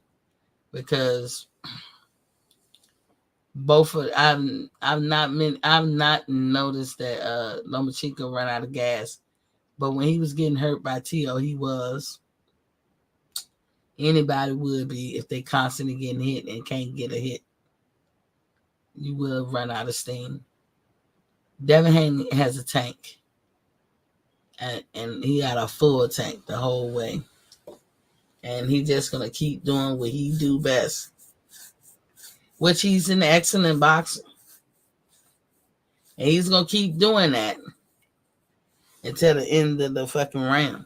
Because both of I've not noticed that Lomachenko run out of gas. But when he was getting hurt by Tio, he was. Anybody would be if they constantly getting hit and can't get a hit. You will run out of steam. Devin Haney has a tank. And he got a full tank the whole way. And he just going to keep doing what he do best. Which he's an excellent boxer. And he's going to keep doing that until the end of the fucking round.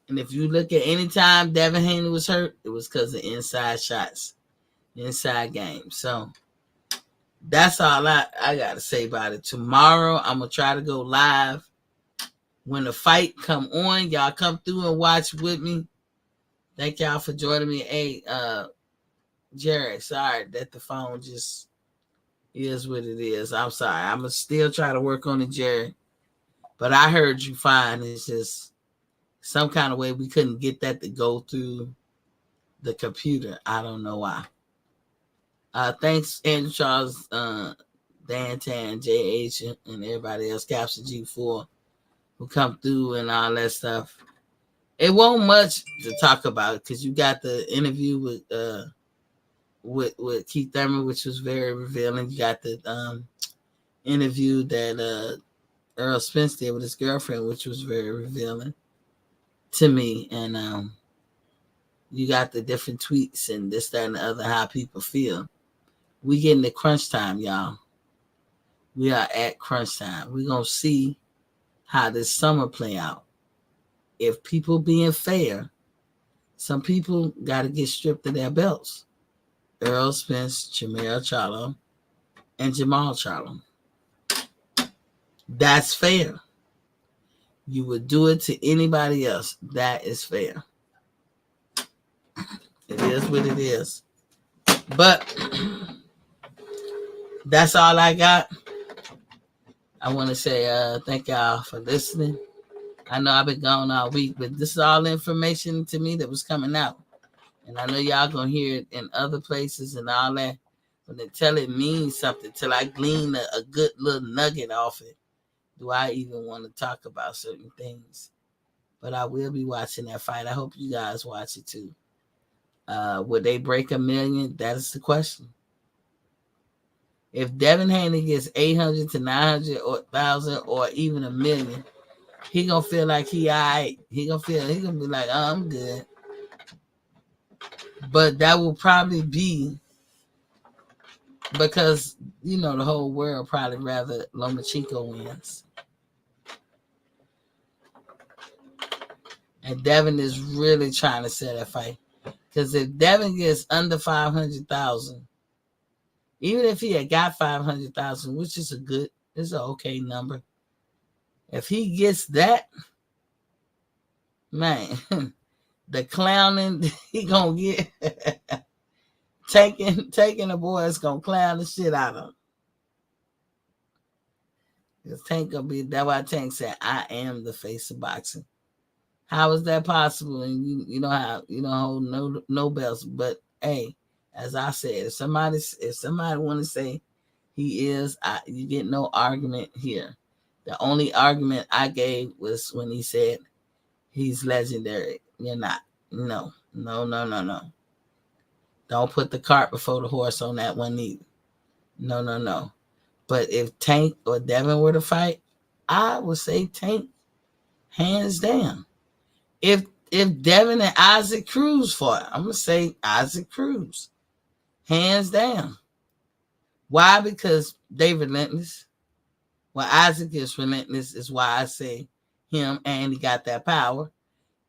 And if you look at any time Devin Haney was hurt, it was because of inside shots, inside game. So that's all I got to say about it. Tomorrow, I'm going to try to go live. When the fight come on, y'all come through and watch with me. Thank y'all for joining me. Hey, Jerry, sorry that the phone just is what it is. I'm sorry. I'm going to still try to work on it, Jerry. But I heard you fine. It's just some kind of way we couldn't get that to go through the computer. I don't know why. Thanks, Andrew Charles, Dan Tan, JH, and everybody else, Captain G4, who come through and all that stuff. It won't much to talk about because you got the interview with Keith Thurman, which was very revealing. You got the interview that Earl Spence did with his girlfriend, which was very revealing to me. And you got the different tweets and this, that, and the other, how people feel. We getting to crunch time, y'all. We are at crunch time. We're going to see how this summer play out. If people being fair, some people got to get stripped of their belts. Earl Spence, Jamel Charlo, and Jamal Charlo. That's fair. You would do it to anybody else. That is fair. It is what it is. But that's all I got. I want to say thank y'all for listening. I know I've been gone all week, but this is all information to me that was coming out. And I know y'all going to hear it in other places and all that. But until it means something, till I glean a good little nugget off it, do I even want to talk about certain things? But I will be watching that fight. I hope you guys watch it too. Would they break 1 million? That is the question. If Devin Haney gets 800 to 900 or 1,000 or even 1 million, he gonna feel like he alright. He gonna be like, oh, I'm good. But that will probably be because, you know, the whole world probably rather Lomachenko wins. And Devin is really trying to sell that fight. Because if Devin gets under 500,000, even if he had got 500,000, which is an okay number. If he gets that, man, the clowning he gonna get, taking the boy is gonna clown the shit out of him. Because Tank gonna be, that's why Tank said, I am the face of boxing. How is that possible? And you know how hold no belts. But hey, as I said, if somebody want to say he is, you get no argument here. The only argument I gave was when he said he's legendary. You're not. No. Don't put the cart before the horse on that one either. No. But if Tank or Devin were to fight, I would say Tank, hands down. If Devin and Isaac Cruz fought, I'm gonna say Isaac Cruz, hands down. Why? Because they relentless. Well, Isaac is relentless, is why I say him, and he got that power.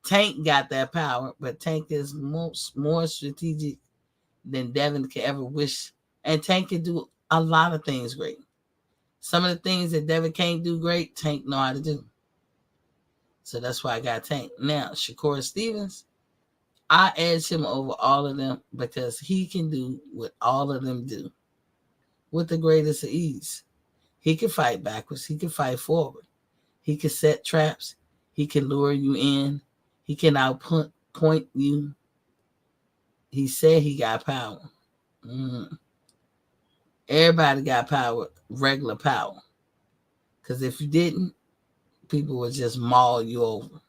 Tank got that power, but Tank is more strategic than Devin could ever wish. And Tank can do a lot of things great. Some of the things that Devin can't do great, Tank know how to do. So that's why I got Tank. Now, Shakur Stevens, I edge him over all of them because he can do what all of them do with the greatest of ease. He can fight backwards. He can fight forward. He can set traps. He can lure you in. He can outpoint you. He said he got power. Everybody got power, regular power. Because if you didn't, people would just maul you over.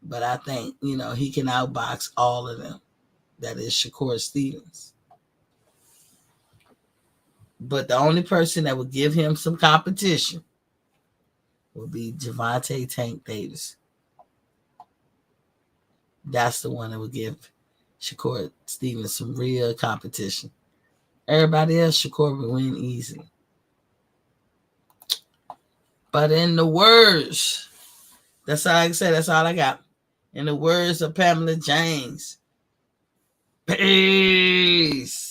But I think, he can outbox all of them. That is Shakur Stevens. But the only person that would give him some competition would be Gervonta Tank Davis. That's the one that would give Shakur Stevens some real competition. Everybody else, Shakur would win easily. But in the words, that's all I can say. That's all I got. In the words of Pamela James, peace.